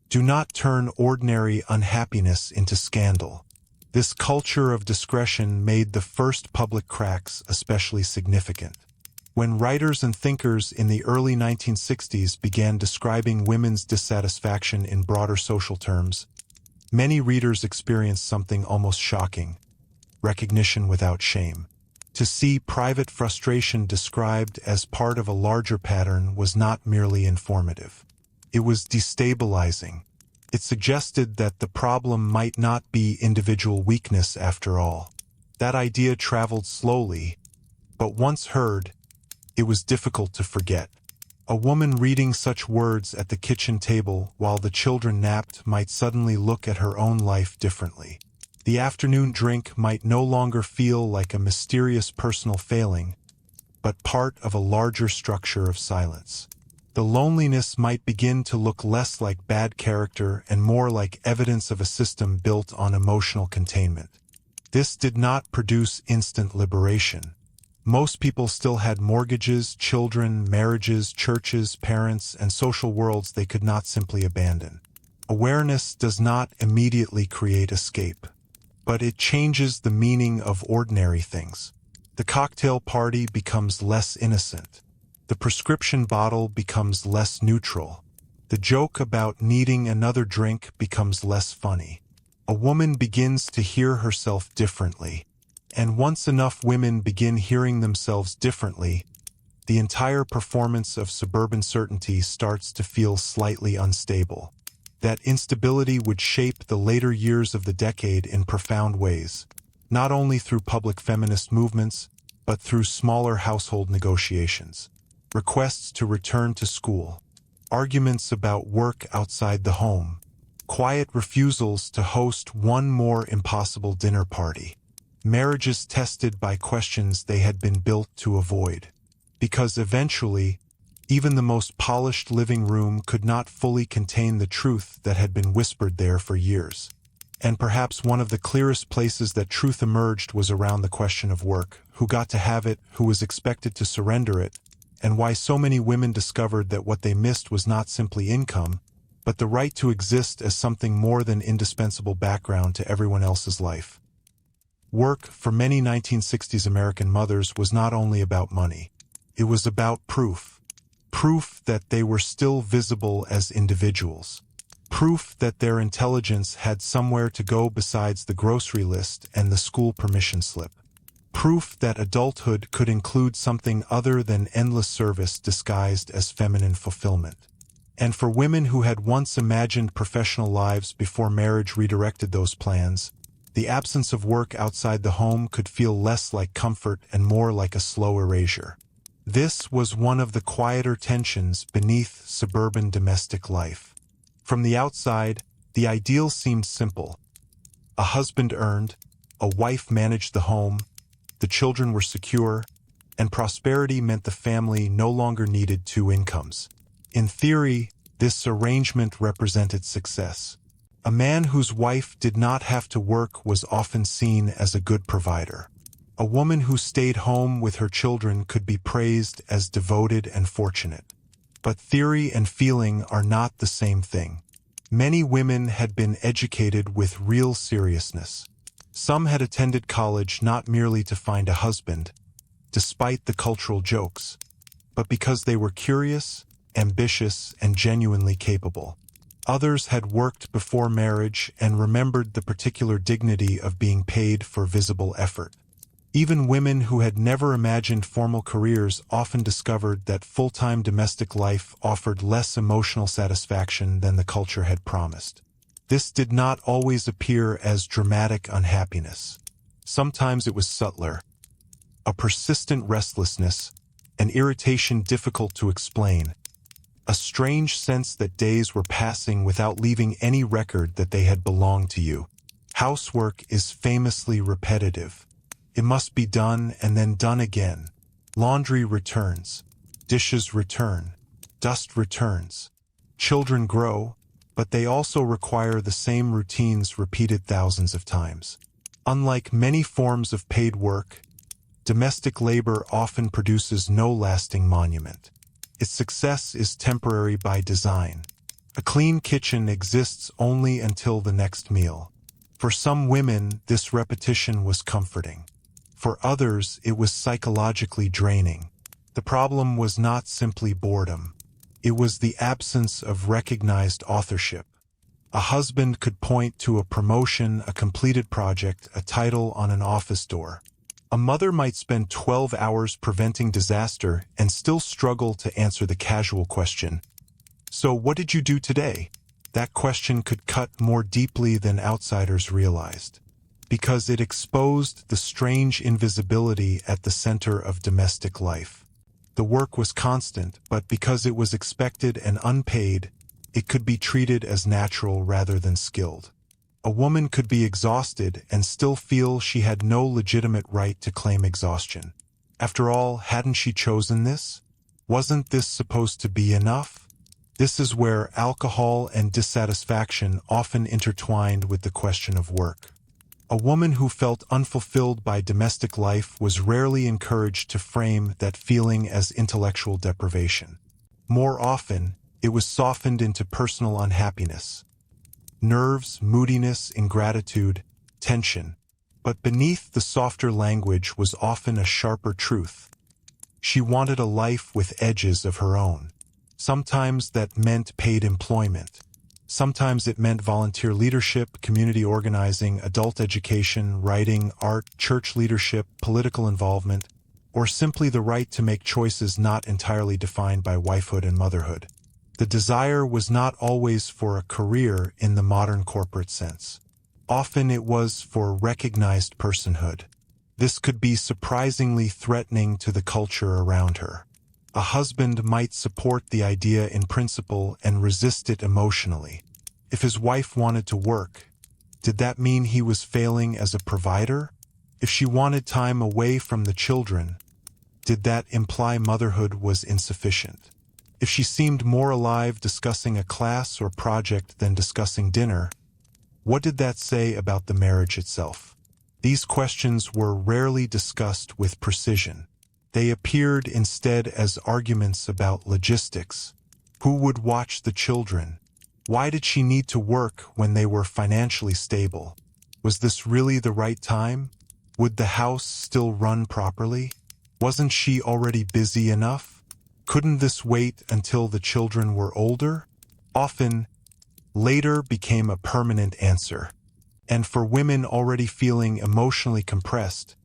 Do not turn ordinary unhappiness into scandal. This culture of discretion made the first public cracks especially significant. When writers and thinkers in the early 1960s began describing women's dissatisfaction in broader social terms, many readers experienced something almost shocking: recognition without shame. To see private frustration described as part of a larger pattern was not merely informative. It was destabilizing. It suggested that the problem might not be individual weakness after all. That idea traveled slowly, but once heard, it was difficult to forget. A woman reading such words at the kitchen table while the children napped might suddenly look at her own life differently. The afternoon drink might no longer feel like a mysterious personal failing, but part of a larger structure of silence. The loneliness might begin to look less like bad character and more like evidence of a system built on emotional containment. This did not produce instant liberation. Most people still had mortgages, children, marriages, churches, parents, and social worlds they could not simply abandon. Awareness does not immediately create escape, but it changes the meaning of ordinary things. The cocktail party becomes less innocent. The prescription bottle becomes less neutral. The joke about needing another drink becomes less funny. A woman begins to hear herself differently. And once enough women begin hearing themselves differently, the entire performance of suburban certainty starts to feel slightly unstable. That instability would shape the later years of the decade in profound ways, not only through public feminist movements, but through smaller household negotiations. Requests to return to school, arguments about work outside the home, quiet refusals to host one more impossible dinner party. Marriages tested by questions they had been built to avoid. Because eventually, even the most polished living room could not fully contain the truth that had been whispered there for years. And perhaps one of the clearest places that truth emerged was around the question of work: who got to have it, who was expected to surrender it, and why so many women discovered that what they missed was not simply income, but the right to exist as something more than indispensable background to everyone else's life. Work, for many 1960s American mothers, was not only about money. It was about proof. Proof that they were still visible as individuals. Proof that their intelligence had somewhere to go besides the grocery list and the school permission slip. Proof that adulthood could include something other than endless service disguised as feminine fulfillment. And for women who had once imagined professional lives before marriage redirected those plans, the absence of work outside the home could feel less like comfort and more like a slow erasure. This was one of the quieter tensions beneath suburban domestic life. From the outside, the ideal seemed simple. A husband earned, a wife managed the home, the children were secure, and prosperity meant the family no longer needed two incomes. In theory, this arrangement represented success. A man whose wife did not have to work was often seen as a good provider. A woman who stayed home with her children could be praised as devoted and fortunate. But theory and feeling are not the same thing. Many women had been educated with real seriousness. Some had attended college not merely to find a husband, despite the cultural jokes, but because they were curious, ambitious, and genuinely capable. Others had worked before marriage and remembered the particular dignity of being paid for visible effort. Even women who had never imagined formal careers often discovered that full-time domestic life offered less emotional satisfaction than the culture had promised. This did not always appear as dramatic unhappiness. Sometimes it was subtler, a persistent restlessness, an irritation difficult to explain, a strange sense that days were passing without leaving any record that they had belonged to you. Housework is famously repetitive. It must be done and then done again. Laundry returns. Dishes return. Dust returns. Children grow, but they also require the same routines repeated thousands of times. Unlike many forms of paid work, domestic labor often produces no lasting monument. Its success is temporary by design. A clean kitchen exists only until the next meal. For some women, this repetition was comforting. For others, it was psychologically draining. The problem was not simply boredom. It was the absence of recognized authorship. A husband could point to a promotion, a completed project, a title on an office door. A mother might spend 12 hours preventing disaster and still struggle to answer the casual question, "So what did you do today?" That question could cut more deeply than outsiders realized, because it exposed the strange invisibility at the center of domestic life. The work was constant, but because it was expected and unpaid, it could be treated as natural rather than skilled. A woman could be exhausted and still feel she had no legitimate right to claim exhaustion. After all, hadn't she chosen this? Wasn't this supposed to be enough? This is where alcohol and dissatisfaction often intertwined with the question of work. A woman who felt unfulfilled by domestic life was rarely encouraged to frame that feeling as intellectual deprivation. More often, it was softened into personal unhappiness. Nerves, moodiness, ingratitude, tension. But beneath the softer language was often a sharper truth. She wanted a life with edges of her own. Sometimes that meant paid employment. Sometimes it meant volunteer leadership, community organizing, adult education, writing, art, church leadership, political involvement, or simply the right to make choices not entirely defined by wifehood and motherhood. The desire was not always for a career in the modern corporate sense. Often it was for recognized personhood. This could be surprisingly threatening to the culture around her. A husband might support the idea in principle and resist it emotionally. If his wife wanted to work, did that mean he was failing as a provider? If she wanted time away from the children, did that imply motherhood was insufficient? If she seemed more alive discussing a class or project than discussing dinner, what did that say about the marriage itself? These questions were rarely discussed with precision. They appeared instead as arguments about logistics. Who would watch the children? Why did she need to work when they were financially stable? Was this really the right time? Would the house still run properly? Wasn't she already busy enough? Couldn't this wait until the children were older? Often, later became a permanent answer. And for women already feeling emotionally compressed,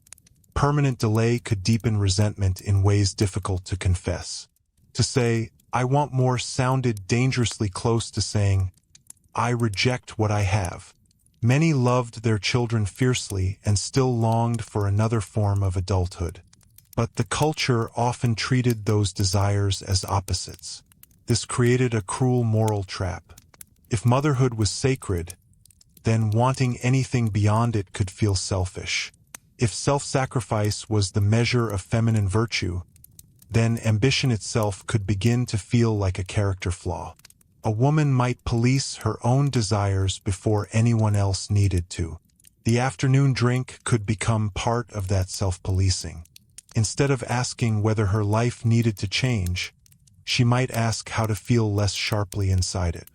permanent delay could deepen resentment in ways difficult to confess. To say, "I want more" sounded dangerously close to saying, "I reject what I have." Many loved their children fiercely and still longed for another form of adulthood. But the culture often treated those desires as opposites. This created a cruel moral trap. If motherhood was sacred, then wanting anything beyond it could feel selfish. If self-sacrifice was the measure of feminine virtue, then ambition itself could begin to feel like a character flaw. A woman might police her own desires before anyone else needed to. The afternoon drink could become part of that self-policing. Instead of asking whether her life needed to change, she might ask how to feel less sharply inside it.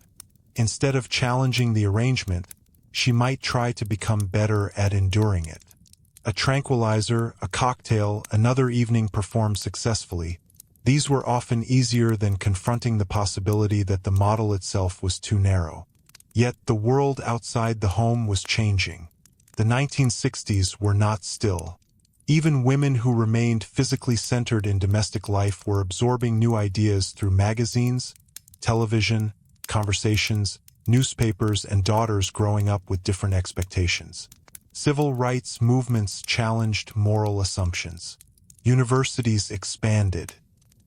Instead of challenging the arrangement, she might try to become better at enduring it. A tranquilizer, a cocktail, another evening performed successfully. These were often easier than confronting the possibility that the model itself was too narrow. Yet the world outside the home was changing. The 1960s were not still. Even women who remained physically centered in domestic life were absorbing new ideas through magazines, television, conversations, newspapers, and daughters growing up with different expectations. Civil rights movements challenged moral assumptions. Universities expanded.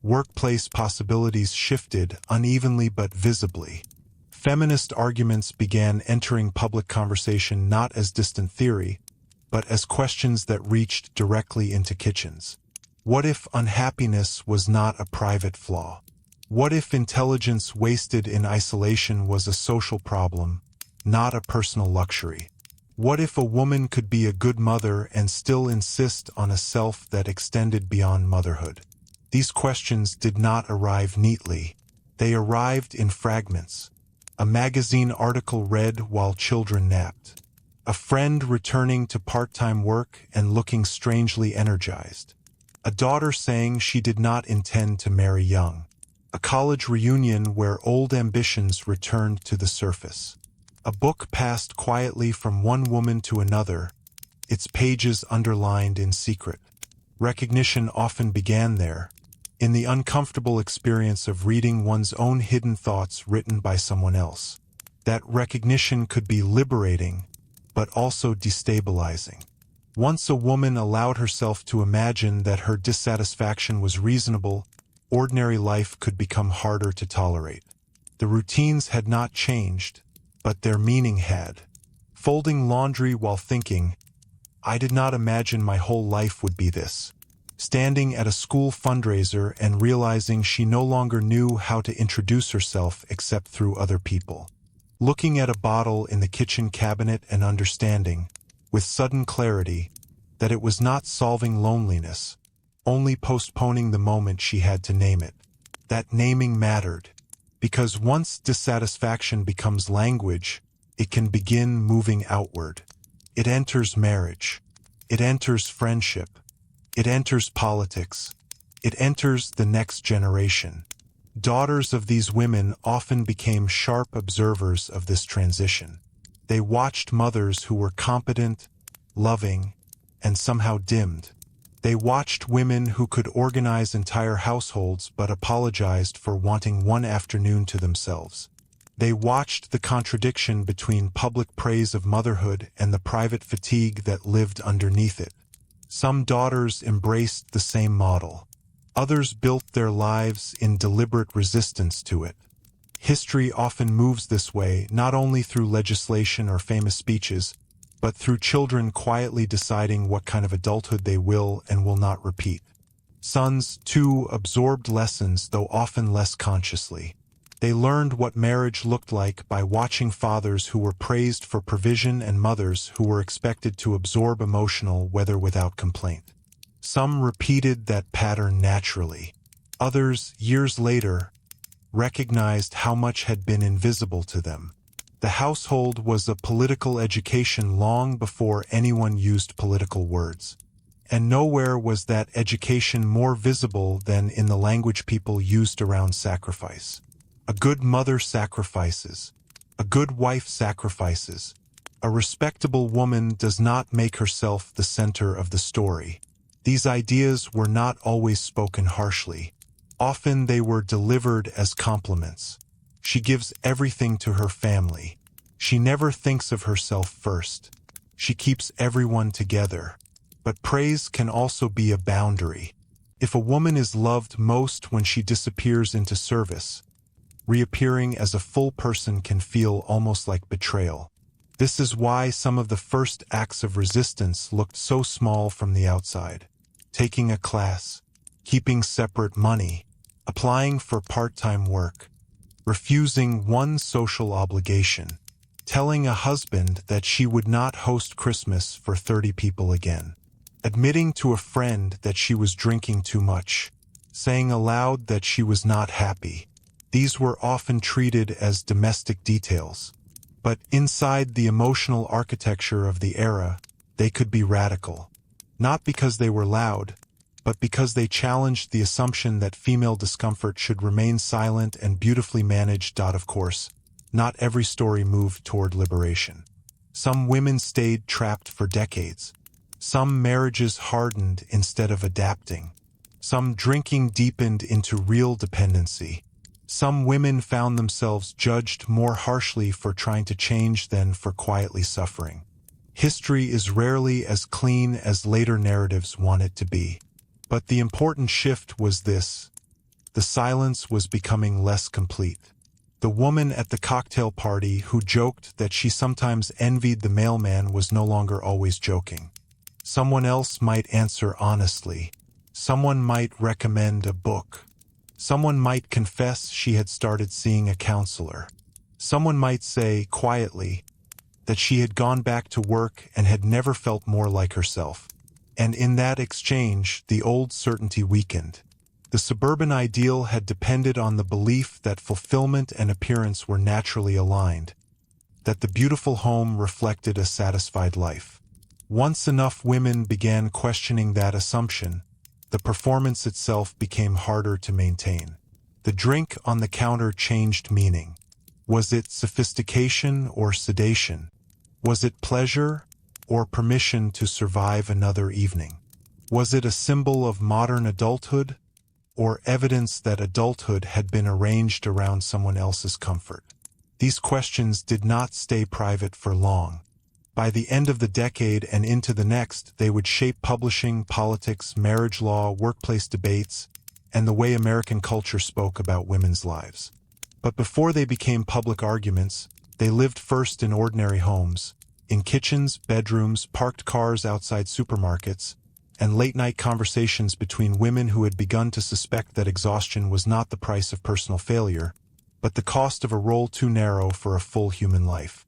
Workplace possibilities shifted unevenly but visibly. Feminist arguments began entering public conversation not as distant theory, but as questions that reached directly into kitchens. What if unhappiness was not a private flaw? What if intelligence wasted in isolation was a social problem, not a personal luxury? What if a woman could be a good mother and still insist on a self that extended beyond motherhood? These questions did not arrive neatly. They arrived in fragments. A magazine article read while children napped. A friend returning to part-time work and looking strangely energized. A daughter saying she did not intend to marry young. A college reunion where old ambitions returned to the surface. A book passed quietly from one woman to another, its pages underlined in secret. Recognition often began there, in the uncomfortable experience of reading one's own hidden thoughts written by someone else. That recognition could be liberating, but also destabilizing. Once a woman allowed herself to imagine that her dissatisfaction was reasonable, ordinary life could become harder to tolerate. The routines had not changed, but their meaning had. Folding laundry while thinking, "I did not imagine my whole life would be this." Standing at a school fundraiser and realizing she no longer knew how to introduce herself except through other people. Looking at a bottle in the kitchen cabinet and understanding, with sudden clarity, that it was not solving loneliness, only postponing the moment she had to name it. That naming mattered, because once dissatisfaction becomes language, it can begin moving outward. It enters marriage. It enters friendship. It enters politics. It enters the next generation. Daughters of these women often became sharp observers of this transition. They watched mothers who were competent, loving, and somehow dimmed. They watched women who could organize entire households but apologized for wanting one afternoon to themselves. They watched the contradiction between public praise of motherhood and the private fatigue that lived underneath it. Some daughters embraced the same model. Others built their lives in deliberate resistance to it. History often moves this way, not only through legislation or famous speeches, but through children quietly deciding what kind of adulthood they will and will not repeat. Sons, too, absorbed lessons, though often less consciously. They learned what marriage looked like by watching fathers who were praised for provision and mothers who were expected to absorb emotional, whether without complaint. Some repeated that pattern naturally. Others, years later, recognized how much had been invisible to them. The household was a political education long before anyone used political words. And nowhere was that education more visible than in the language people used around sacrifice. A good mother sacrifices. A good wife sacrifices. A respectable woman does not make herself the center of the story. These ideas were not always spoken harshly. Often they were delivered as compliments. She gives everything to her family. She never thinks of herself first. She keeps everyone together. But praise can also be a boundary. If a woman is loved most when she disappears into service, reappearing as a full person can feel almost like betrayal. This is why some of the first acts of resistance looked so small from the outside. Taking a class, keeping separate money, applying for part-time work, refusing one social obligation, telling a husband that she would not host Christmas for 30 people again, admitting to a friend that she was drinking too much, saying aloud that she was not happy. These were often treated as domestic details. But inside the emotional architecture of the era, they could be radical. Not because they were loud, but because they challenged the assumption that female discomfort should remain silent and beautifully managed. Of course, not every story moved toward liberation. Some women stayed trapped for decades. Some marriages hardened instead of adapting. Some drinking deepened into real dependency. Some women found themselves judged more harshly for trying to change than for quietly suffering. History is rarely as clean as later narratives want it to be. But the important shift was this: the silence was becoming less complete. The woman at the cocktail party who joked that she sometimes envied the mailman was no longer always joking. Someone else might answer honestly. Someone might recommend a book. Someone might confess she had started seeing a counselor. Someone might say, quietly, that she had gone back to work and had never felt more like herself. And in that exchange, the old certainty weakened. The suburban ideal had depended on the belief that fulfillment and appearance were naturally aligned, that the beautiful home reflected a satisfied life. Once enough women began questioning that assumption, the performance itself became harder to maintain. The drink on the counter changed meaning. Was it sophistication or sedation? Was it pleasure or permission to survive another evening? Was it a symbol of modern adulthood or evidence that adulthood had been arranged around someone else's comfort? These questions did not stay private for long. By the end of the decade and into the next, they would shape publishing, politics, marriage law, workplace debates, and the way American culture spoke about women's lives. But before they became public arguments, they lived first in ordinary homes, in kitchens, bedrooms, parked cars outside supermarkets, and late-night conversations between women who had begun to suspect that exhaustion was not the price of personal failure, but the cost of a role too narrow for a full human life.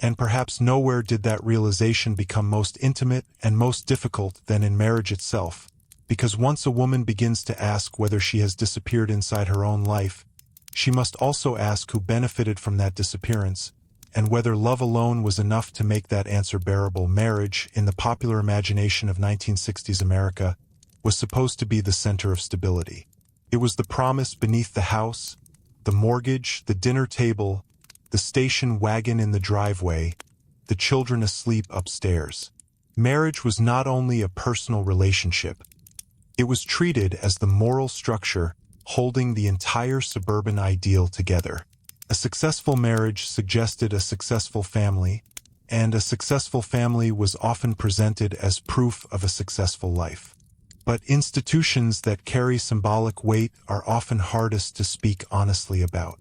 And perhaps nowhere did that realization become most intimate and most difficult than in marriage itself, because once a woman begins to ask whether she has disappeared inside her own life, she must also ask who benefited from that disappearance, and whether love alone was enough to make that answer bearable. Marriage, in the popular imagination of 1960s America, was supposed to be the center of stability. It was the promise beneath the house, the mortgage, the dinner table, the station wagon in the driveway, the children asleep upstairs. Marriage was not only a personal relationship. It was treated as the moral structure holding the entire suburban ideal together. A successful marriage suggested a successful family, and a successful family was often presented as proof of a successful life. But institutions that carry symbolic weight are often hardest to speak honestly about.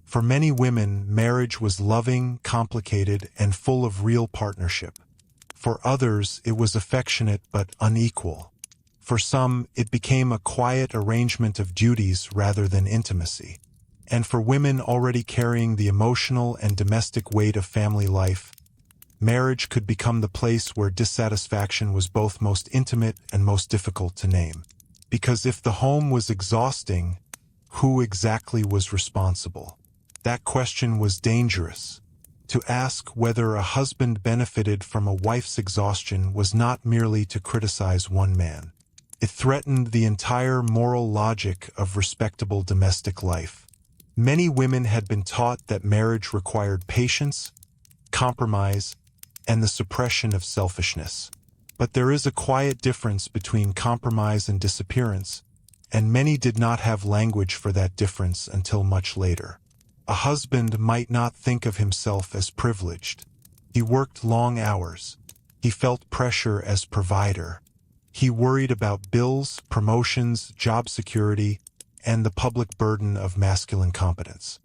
For many women, marriage was loving, complicated, and full of real partnership. For others, it was affectionate but unequal. For some, it became a quiet arrangement of duties rather than intimacy. And for women already carrying the emotional and domestic weight of family life, marriage could become the place where dissatisfaction was both most intimate and most difficult to name. Because if the home was exhausting, who exactly was responsible? That question was dangerous. To ask whether a husband benefited from a wife's exhaustion was not merely to criticize one man. It threatened the entire moral logic of respectable domestic life. Many women had been taught that marriage required patience, compromise, and the suppression of selfishness. But there is a quiet difference between compromise and disappearance, and many did not have language for that difference until much later. A husband might not think of himself as privileged. He worked long hours. He felt pressure as provider. He worried about bills, promotions, job security, and the public burden of masculine competence.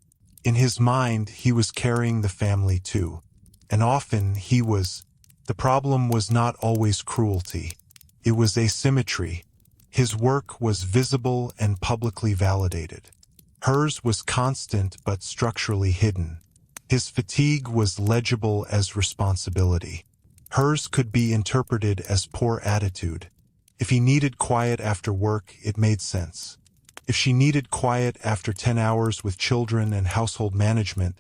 In his mind, he was carrying the family too, and often he was. The problem was not always cruelty. It was asymmetry. His work was visible and publicly validated. Hers was constant but structurally hidden. His fatigue was legible as responsibility. Hers could be interpreted as poor attitude. If he needed quiet after work, it made sense. If she needed quiet after 10 hours with children and household management,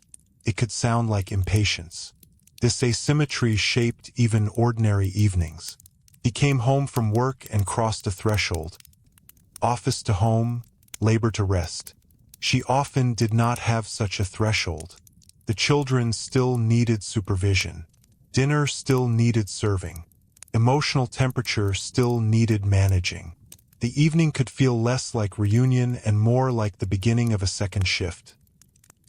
it could sound like impatience. This asymmetry shaped even ordinary evenings. He came home from work and crossed a threshold. Office to home, labor to rest. She often did not have such a threshold. The children still needed supervision. Dinner still needed serving. Emotional temperature still needed managing. The evening could feel less like reunion and more like the beginning of a second shift.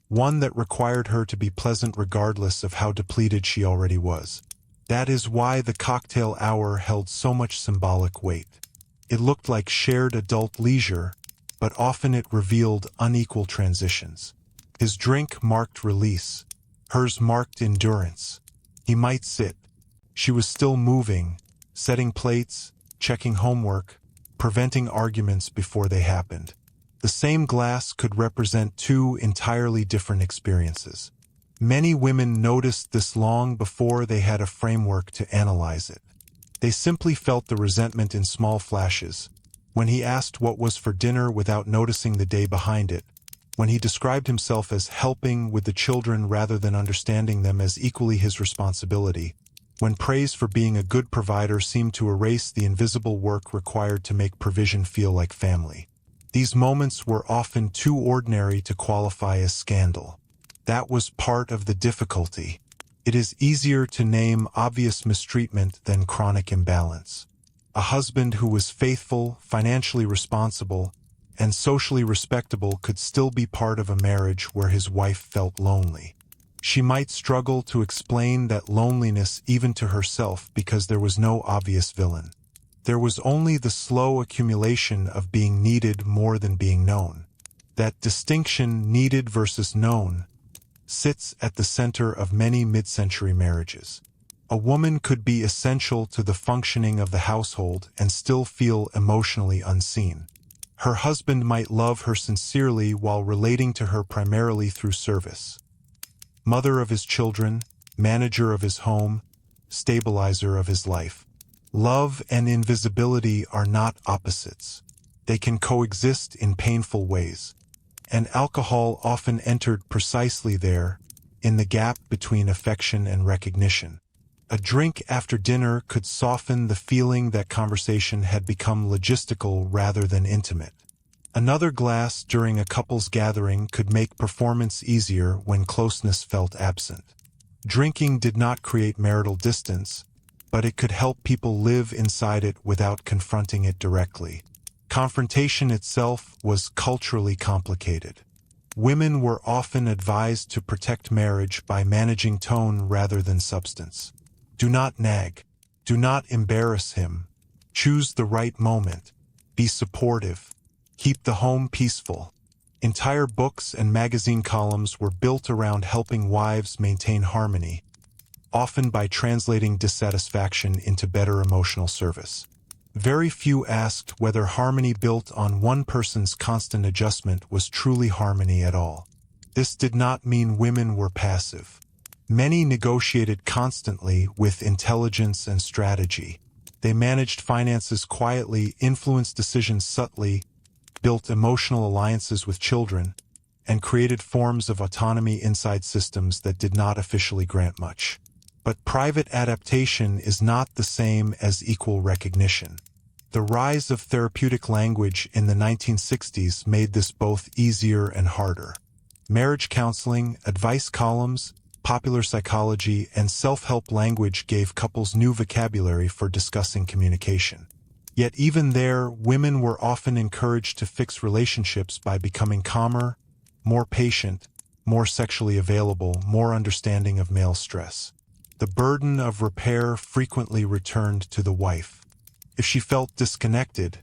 One that required her to be pleasant regardless of how depleted she already was. That is why the cocktail hour held so much symbolic weight. It looked like shared adult leisure, but often it revealed unequal transitions. His drink marked release. Hers marked endurance. He might sit. She was still moving, setting plates, checking homework, preventing arguments before they happened. The same glass could represent two entirely different experiences. Many women noticed this long before they had a framework to analyze it. They simply felt the resentment in small flashes. When he asked what was for dinner without noticing the day behind it. When he described himself as helping with the children rather than understanding them as equally his responsibility. When praise for being a good provider seemed to erase the invisible work required to make provision feel like family. These moments were often too ordinary to qualify as scandal. That was part of the difficulty. It is easier to name obvious mistreatment than chronic imbalance. A husband who was faithful, financially responsible, and socially respectable could still be part of a marriage where his wife felt lonely. She might struggle to explain that loneliness even to herself because there was no obvious villain. There was only the slow accumulation of being needed more than being known. That distinction, needed versus known, sits at the center of many mid-century marriages. A woman could be essential to the functioning of the household and still feel emotionally unseen. Her husband might love her sincerely while relating to her primarily through service. Mother of his children, manager of his home, stabilizer of his life. Love and invisibility are not opposites. They can coexist in painful ways. And alcohol often entered precisely there, in the gap between affection and recognition. A drink after dinner could soften the feeling that conversation had become logistical rather than intimate. Another glass during a couple's gathering could make performance easier when closeness felt absent. Drinking did not create marital distance, but it could help people live inside it without confronting it directly. Confrontation itself was culturally complicated. Women were often advised to protect marriage by managing tone rather than substance. Do not nag. Do not embarrass him. Choose the right moment. Be supportive. Keep the home peaceful. Entire books and magazine columns were built around helping wives maintain harmony, often by translating dissatisfaction into better emotional service. Very few asked whether harmony built on one person's constant adjustment was truly harmony at all. This did not mean women were passive. Many negotiated constantly with intelligence and strategy. They managed finances quietly, influenced decisions subtly, built emotional alliances with children, and created forms of autonomy inside systems that did not officially grant much. But private adaptation is not the same as equal recognition. The rise of therapeutic language in the 1960s made this both easier and harder. Marriage counseling, advice columns, popular psychology, and self-help language gave couples new vocabulary for discussing communication. Yet even there, women were often encouraged to fix relationships by becoming calmer, more patient, more sexually available, more understanding of male stress. The burden of repair frequently returned to the wife. If she felt disconnected,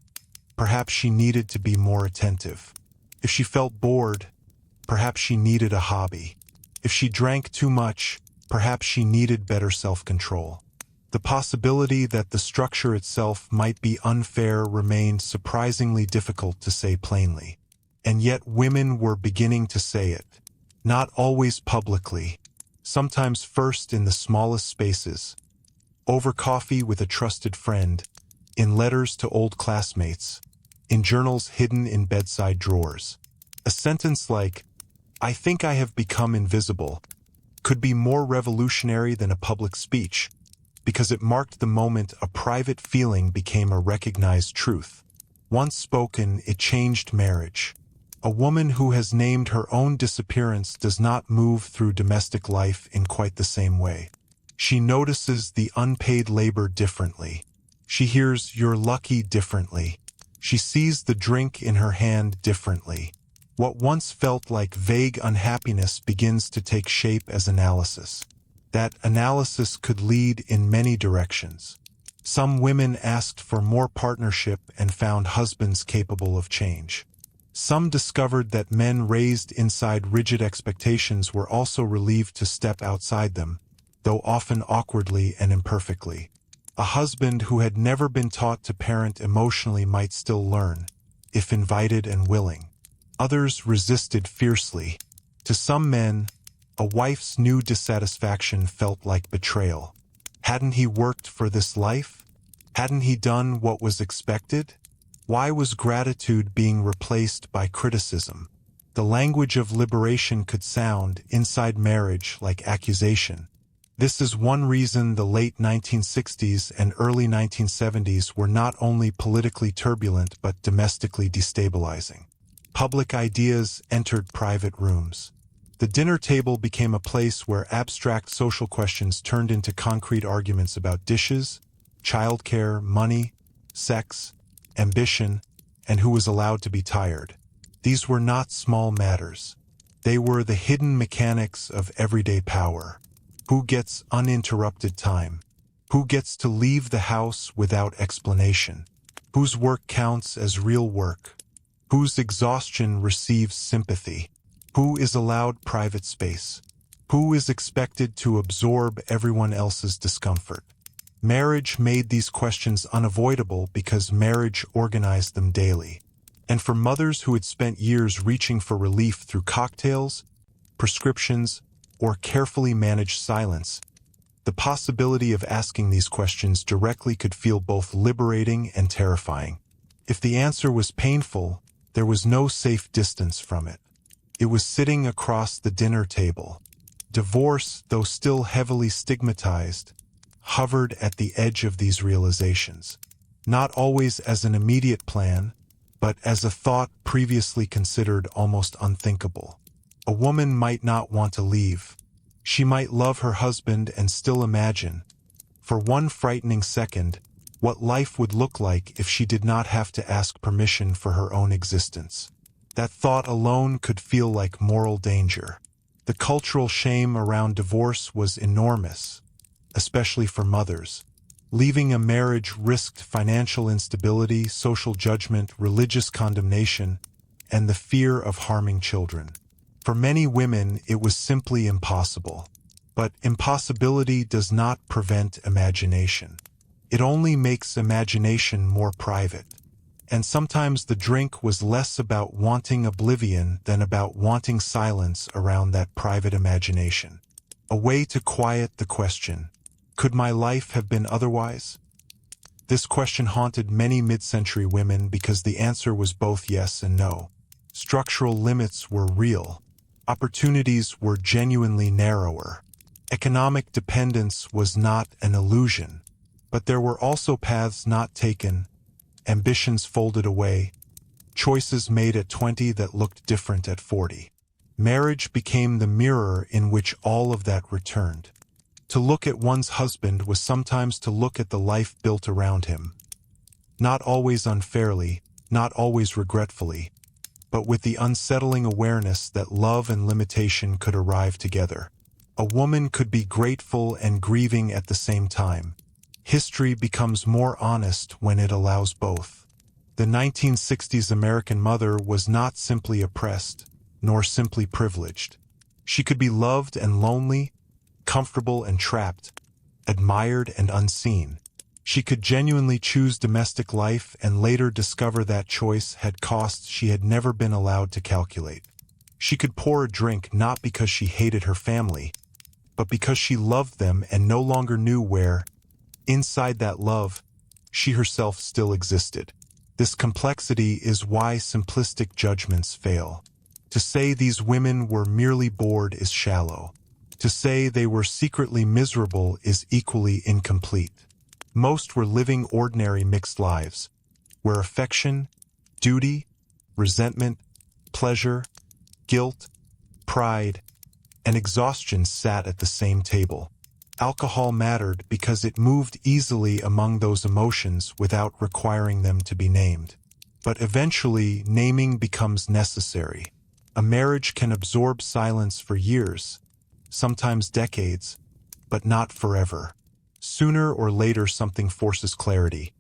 perhaps she needed to be more attentive. If she felt bored, perhaps she needed a hobby. If she drank too much, perhaps she needed better self-control. The possibility that the structure itself might be unfair remained surprisingly difficult to say plainly. And yet women were beginning to say it. Not always publicly, sometimes first in the smallest spaces. Over coffee with a trusted friend, in letters to old classmates, in journals hidden in bedside drawers. A sentence like, "I think I have become invisible," could be more revolutionary than a public speech, because it marked the moment a private feeling became a recognized truth. Once spoken, it changed marriage. A woman who has named her own disappearance does not move through domestic life in quite the same way. She notices the unpaid labor differently. She hears "you're lucky" differently. She sees the drink in her hand differently. What once felt like vague unhappiness begins to take shape as analysis. That analysis could lead in many directions. Some women asked for more partnership and found husbands capable of change. Some discovered that men raised inside rigid expectations were also relieved to step outside them, though often awkwardly and imperfectly. A husband who had never been taught to parent emotionally might still learn, if invited and willing. Others resisted fiercely. To some men, a wife's new dissatisfaction felt like betrayal. Hadn't he worked for this life? Hadn't he done what was expected? Why was gratitude being replaced by criticism? The language of liberation could sound, inside marriage, like accusation. This is one reason the late 1960s and early 1970s were not only politically turbulent but domestically destabilizing. Public ideas entered private rooms. The dinner table became a place where abstract social questions turned into concrete arguments about dishes, childcare, money, sex, ambition, and who was allowed to be tired. These were not small matters. They were the hidden mechanics of everyday power. Who gets uninterrupted time? Who gets to leave the house without explanation? Whose work counts as real work? Whose exhaustion receives sympathy? Who is allowed private space? Who is expected to absorb everyone else's discomfort? Marriage made these questions unavoidable because marriage organized them daily. And for mothers who had spent years reaching for relief through cocktails, prescriptions, or carefully managed silence, the possibility of asking these questions directly could feel both liberating and terrifying. If the answer was painful, there was no safe distance from it. It was sitting across the dinner table. Divorce, though still heavily stigmatized, hovered at the edge of these realizations, not always as an immediate plan, but as a thought previously considered almost unthinkable. A woman might not want to leave. She might love her husband and still imagine, for one frightening second, what life would look like if she did not have to ask permission for her own existence. That thought alone could feel like moral danger. The cultural shame around divorce was enormous, especially for mothers. Leaving a marriage risked financial instability, social judgment, religious condemnation, and the fear of harming children. For many women, it was simply impossible. But impossibility does not prevent imagination. It only makes imagination more private. And sometimes the drink was less about wanting oblivion than about wanting silence around that private imagination. a way to quiet the question, could my life have been otherwise? This question haunted many mid-century women because the answer was both yes and no. Structural limits were real. Opportunities were genuinely narrower. Economic dependence was not an illusion. But there were also paths not taken, ambitions folded away, choices made at 20 that looked different at 40. Marriage became the mirror in which all of that returned. To look at one's husband was sometimes to look at the life built around him. Not always unfairly, not always regretfully, but with the unsettling awareness that love and limitation could arrive together. A woman could be grateful and grieving at the same time. History becomes more honest when it allows both. The 1960s American mother was not simply oppressed, nor simply privileged. She could be loved and lonely, comfortable and trapped, admired and unseen. She could genuinely choose domestic life and later discover that choice had costs she had never been allowed to calculate. She could pour a drink not because she hated her family, but because she loved them and no longer knew where, inside that love, she herself still existed. This complexity is why simplistic judgments fail. To say these women were merely bored is shallow. To say they were secretly miserable is equally incomplete. Most were living ordinary mixed lives, where affection, duty, resentment, pleasure, guilt, pride, and exhaustion sat at the same table. Alcohol mattered because it moved easily among those emotions without requiring them to be named. But eventually, naming becomes necessary. A marriage can absorb silence for years, sometimes decades, but not forever. Sooner or later something forces clarity.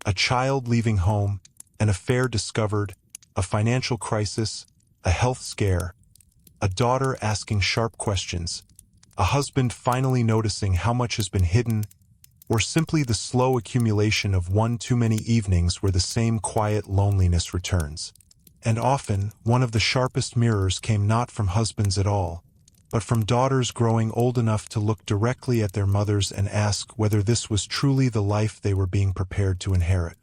A child leaving home, an affair discovered, a financial crisis, a health scare, a daughter asking sharp questions, a husband finally noticing how much has been hidden, or simply the slow accumulation of one too many evenings where the same quiet loneliness returns. And often, one of the sharpest mirrors came not from husbands at all, but from daughters growing old enough to look directly at their mothers and ask whether this was truly the life they were being prepared to inherit.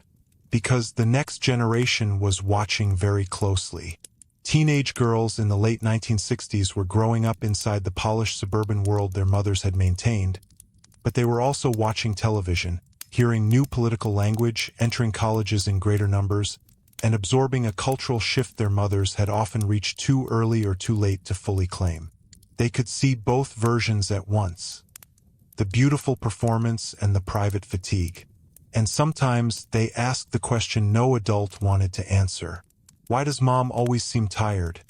Because the next generation was watching very closely. Teenage girls in the late 1960s were growing up inside the polished suburban world their mothers had maintained, but they were also watching television, hearing new political language, entering colleges in greater numbers, and absorbing a cultural shift their mothers had often reached too early or too late to fully claim. They could see both versions at once, the beautiful performance and the private fatigue. And sometimes they asked the question no adult wanted to answer. Why does mom always seem tired?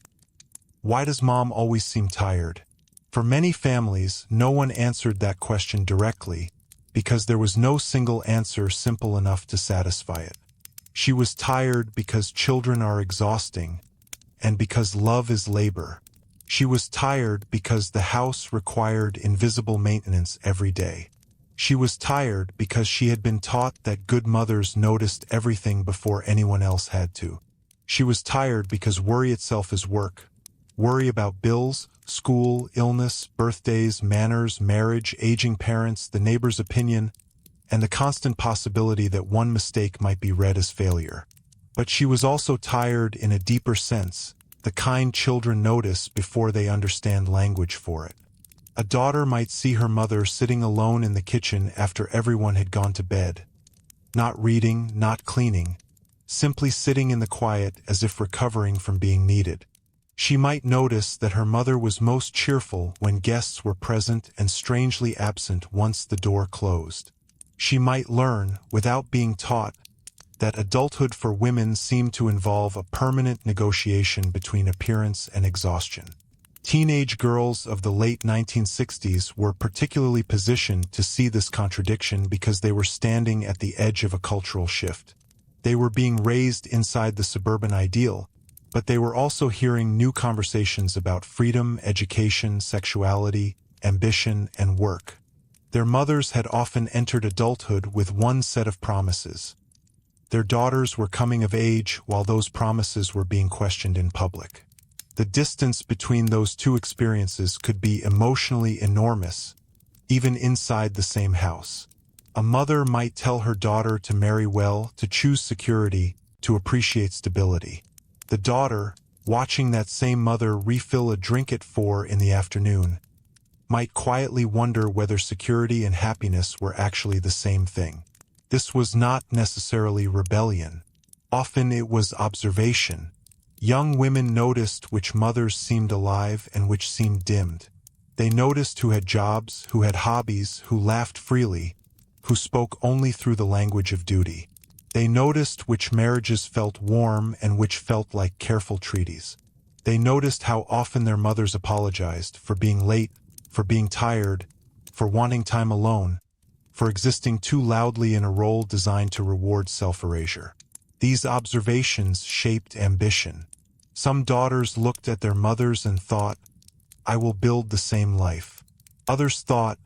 Why does mom always seem tired? For many families, no one answered that question directly because there was no single answer simple enough to satisfy it. She was tired because children are exhausting and because love is labor. She was tired because the house required invisible maintenance every day. She was tired because she had been taught that good mothers noticed everything before anyone else had to. She was tired because worry itself is work. Worry about bills, school, illness, birthdays, manners, marriage, aging parents, the neighbor's opinion, and the constant possibility that one mistake might be read as failure. But she was also tired in a deeper sense, the kind children notice before they understand language for it. A daughter might see her mother sitting alone in the kitchen after everyone had gone to bed, not reading, not cleaning, simply sitting in the quiet as if recovering from being needed. She might notice that her mother was most cheerful when guests were present and strangely absent once the door closed. She might learn, without being taught, that adulthood for women seemed to involve a permanent negotiation between appearance and exhaustion. Teenage girls of the late 1960s were particularly positioned to see this contradiction because they were standing at the edge of a cultural shift. They were being raised inside the suburban ideal, but they were also hearing new conversations about freedom, education, sexuality, ambition, and work. Their mothers had often entered adulthood with one set of promises. Their daughters were coming of age while those promises were being questioned in public. The distance between those two experiences could be emotionally enormous, even inside the same house. A mother might tell her daughter to marry well, to choose security, to appreciate stability. The daughter, watching that same mother refill a drink at 4 in the afternoon, might quietly wonder whether security and happiness were actually the same thing. This was not necessarily rebellion. Often it was observation. Young women noticed which mothers seemed alive and which seemed dimmed. They noticed who had jobs, who had hobbies, who laughed freely, who spoke only through the language of duty. They noticed which marriages felt warm and which felt like careful treaties. They noticed how often their mothers apologized for being late, for being tired, for wanting time alone, for existing too loudly in a role designed to reward self-erasure. These observations shaped ambition. Some daughters looked at their mothers and thought, "I will build the same life." Others thought,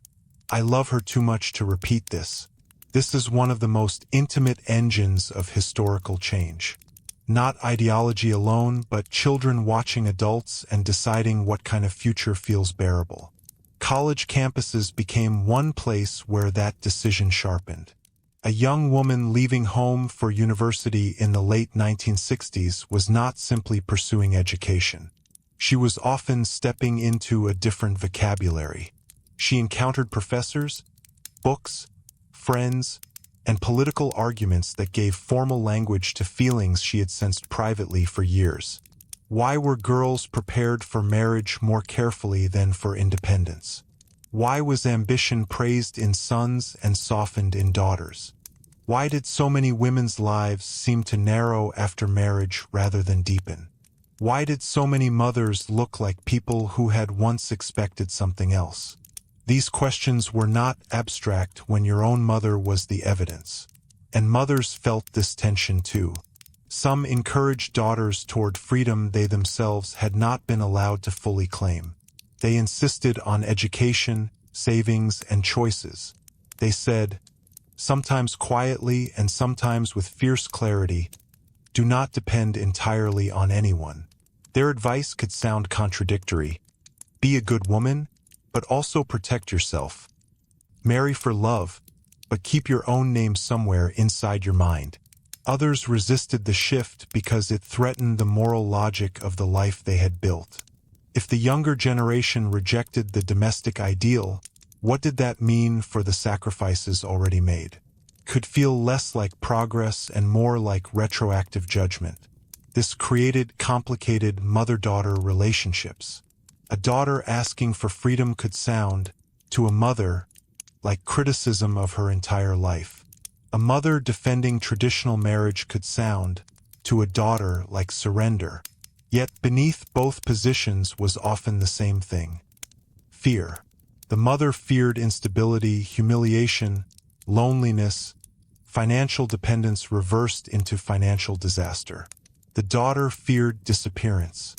"I love her too much to repeat this." This is one of the most intimate engines of historical change. Not ideology alone, but children watching adults and deciding what kind of future feels bearable. College campuses became one place where that decision sharpened. A young woman leaving home for university in the late 1960s was not simply pursuing education. She was often stepping into a different vocabulary. She encountered professors, books, friends, and political arguments that gave formal language to feelings she had sensed privately for years. Why were girls prepared for marriage more carefully than for independence? Why was ambition praised in sons and softened in daughters? Why did so many women's lives seem to narrow after marriage rather than deepen? Why did so many mothers look like people who had once expected something else? These questions were not abstract when your own mother was the evidence. And mothers felt this tension too. Some encouraged daughters toward freedom they themselves had not been allowed to fully claim. They insisted on education, savings, and choices. They said, sometimes quietly and sometimes with fierce clarity, "Do not depend entirely on anyone." Their advice could sound contradictory. Be a good woman, but also protect yourself. Marry for love, but keep your own name somewhere inside your mind. Others resisted the shift because it threatened the moral logic of the life they had built. If the younger generation rejected the domestic ideal, what did that mean for the sacrifices already made? Could feel less like progress and more like retroactive judgment. This created complicated mother-daughter relationships. A daughter asking for freedom could sound, to a mother, like criticism of her entire life. A mother defending traditional marriage could sound, to a daughter, like surrender. Yet beneath both positions was often the same thing: fear. The mother feared instability, humiliation, loneliness, financial dependence reversed into financial disaster. The daughter feared disappearance.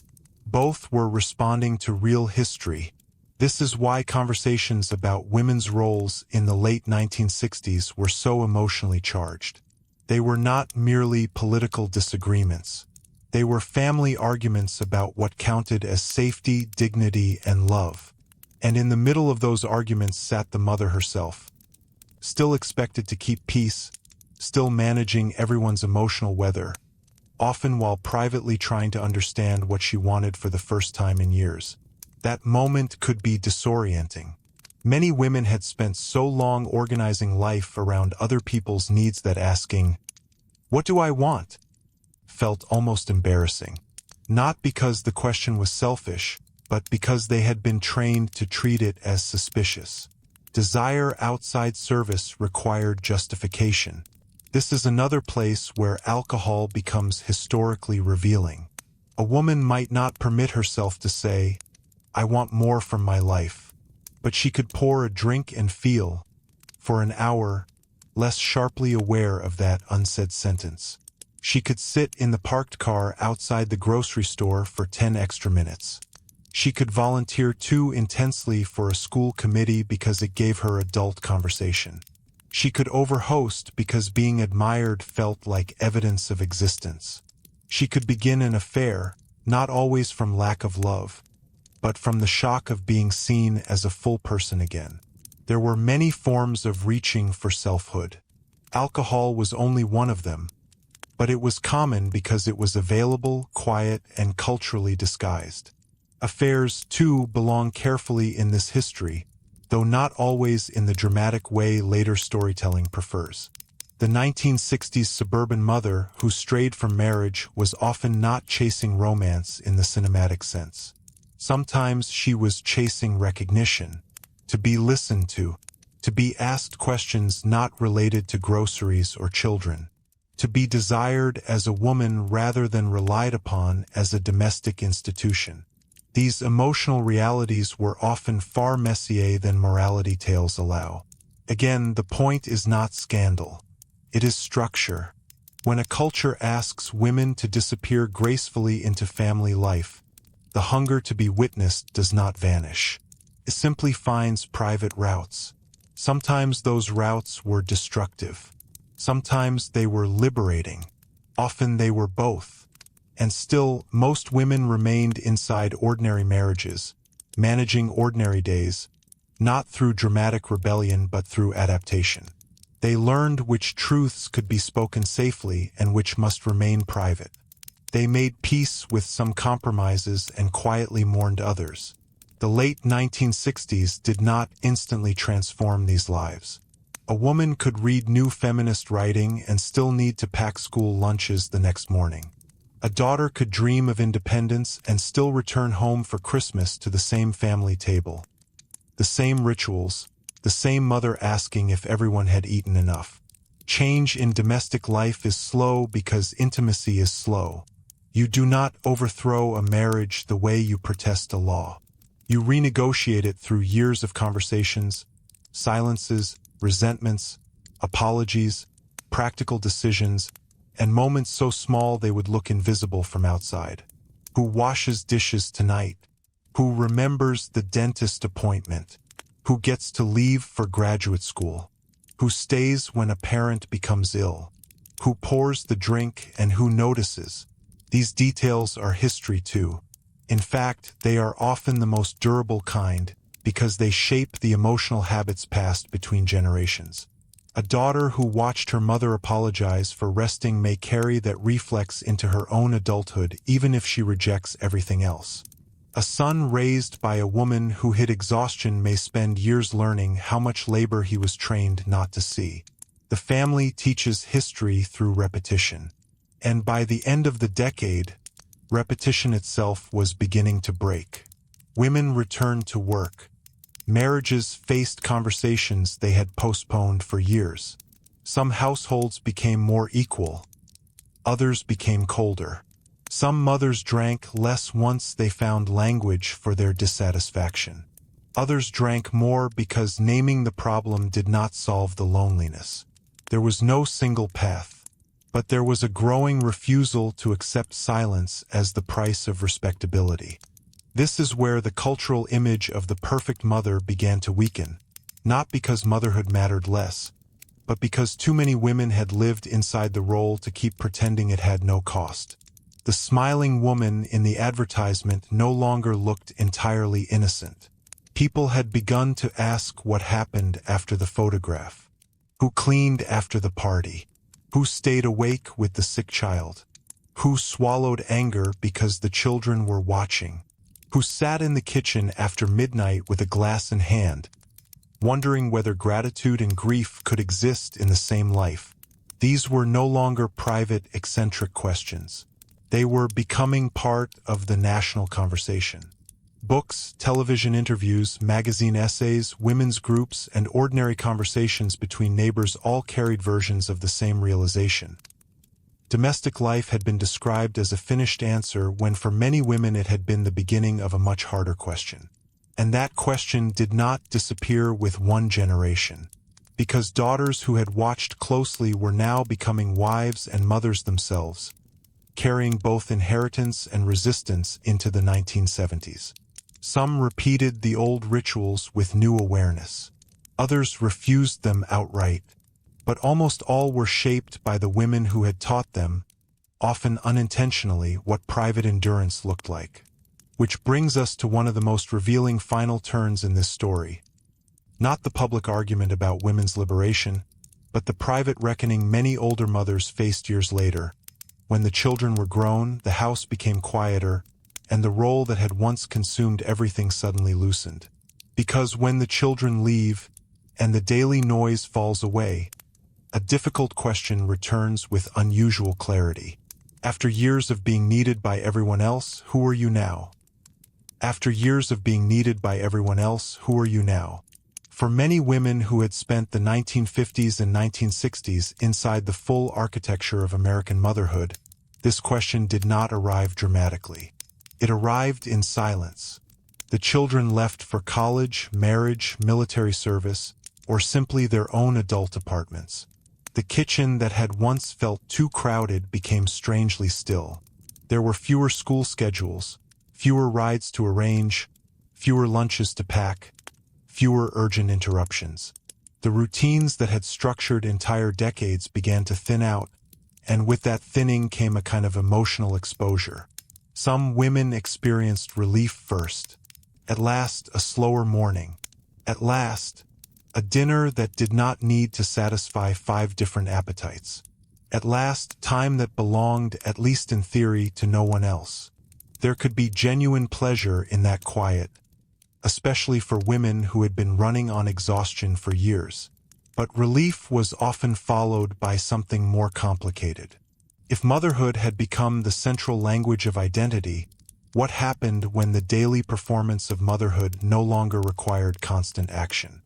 Both were responding to real history. This is why conversations about women's roles in the late 1960s were so emotionally charged. They were not merely political disagreements. They were family arguments about what counted as safety, dignity, and love. And in the middle of those arguments sat the mother herself, still expected to keep peace, still managing everyone's emotional weather, often while privately trying to understand what she wanted for the first time in years. That moment could be disorienting. Many women had spent so long organizing life around other people's needs that asking, "What do I want?" felt almost embarrassing. Not because the question was selfish, but because they had been trained to treat it as suspicious. Desire outside service required justification. This is another place where alcohol becomes historically revealing. A woman might not permit herself to say, "I want more from my life," but she could pour a drink and feel, for an hour, less sharply aware of that unsaid sentence. She could sit in the parked car outside the grocery store for 10 extra minutes. She could volunteer too intensely for a school committee because it gave her adult conversation. She could overhost because being admired felt like evidence of existence. She could begin an affair, not always from lack of love, but from the shock of being seen as a full person again. There were many forms of reaching for selfhood. Alcohol was only one of them, but it was common because it was available, quiet, and culturally disguised. Affairs, too, belong carefully in this history, though not always in the dramatic way later storytelling prefers. The 1960s suburban mother who strayed from marriage was often not chasing romance in the cinematic sense. Sometimes she was chasing recognition, to be listened to be asked questions not related to groceries or children, to be desired as a woman rather than relied upon as a domestic institution. These emotional realities were often far messier than morality tales allow. Again, the point is not scandal. It is structure. When a culture asks women to disappear gracefully into family life, the hunger to be witnessed does not vanish. It simply finds private routes. Sometimes those routes were destructive. Sometimes they were liberating. Often they were both. And still, most women remained inside ordinary marriages, managing ordinary days, not through dramatic rebellion but through adaptation. They learned which truths could be spoken safely and which must remain private. They made peace with some compromises and quietly mourned others. The late 1960s did not instantly transform these lives. A woman could read new feminist writing and still need to pack school lunches the next morning. A daughter could dream of independence and still return home for Christmas to the same family table. The same rituals, the same mother asking if everyone had eaten enough. Change in domestic life is slow because intimacy is slow. You do not overthrow a marriage the way you protest a law. You renegotiate it through years of conversations, silences, resentments, apologies, practical decisions, and moments so small they would look invisible from outside. Who washes dishes tonight? Who remembers the dentist appointment? Who gets to leave for graduate school? Who stays when a parent becomes ill? Who pours the drink and who notices? These details are history too. In fact, they are often the most durable kind because they shape the emotional habits passed between generations. A daughter who watched her mother apologize for resting may carry that reflex into her own adulthood even if she rejects everything else. A son raised by a woman who hid exhaustion may spend years learning how much labor he was trained not to see. The family teaches history through repetition. And by the end of the decade, repetition itself was beginning to break. Women returned to work. Marriages faced conversations they had postponed for years. Some households became more equal. Others became colder. Some mothers drank less once they found language for their dissatisfaction. Others drank more because naming the problem did not solve the loneliness. There was no single path, but there was a growing refusal to accept silence as the price of respectability. This is where the cultural image of the perfect mother began to weaken, not because motherhood mattered less, but because too many women had lived inside the role to keep pretending it had no cost. The smiling woman in the advertisement no longer looked entirely innocent. People had begun to ask what happened after the photograph. Who cleaned after the party? Who stayed awake with the sick child? Who swallowed anger because the children were watching? Who sat in the kitchen after midnight with a glass in hand, wondering whether gratitude and grief could exist in the same life? These were no longer private, eccentric questions. They were becoming part of the national conversation. Books, television interviews, magazine essays, women's groups, and ordinary conversations between neighbors all carried versions of the same realization. Domestic life had been described as a finished answer when for many women it had been the beginning of a much harder question. And that question did not disappear with one generation, because daughters who had watched closely were now becoming wives and mothers themselves, carrying both inheritance and resistance into the 1970s. Some repeated the old rituals with new awareness. Others refused them outright. But almost all were shaped by the women who had taught them, often unintentionally, what private endurance looked like. Which brings us to one of the most revealing final turns in this story. Not the public argument about women's liberation, but the private reckoning many older mothers faced years later. When the children were grown, the house became quieter, and the role that had once consumed everything suddenly loosened. Because when the children leave, and the daily noise falls away, a difficult question returns with unusual clarity. After years of being needed by everyone else, who are you now? After years of being needed by everyone else, who are you now? For many women who had spent the 1950s and 1960s inside the full architecture of American motherhood, this question did not arrive dramatically. It arrived in silence. The children left for college, marriage, military service, or simply their own adult apartments. The kitchen that had once felt too crowded became strangely still. There were fewer school schedules, fewer rides to arrange, fewer lunches to pack, fewer urgent interruptions. The routines that had structured entire decades began to thin out, and with that thinning came a kind of emotional exposure. Some women experienced relief first. At last, a slower morning. At last, a dinner that did not need to satisfy 5 different appetites. At last, time that belonged, at least in theory, to no one else. There could be genuine pleasure in that quiet, especially for women who had been running on exhaustion for years. But relief was often followed by something more complicated. If motherhood had become the central language of identity, what happened when the daily performance of motherhood no longer required constant action?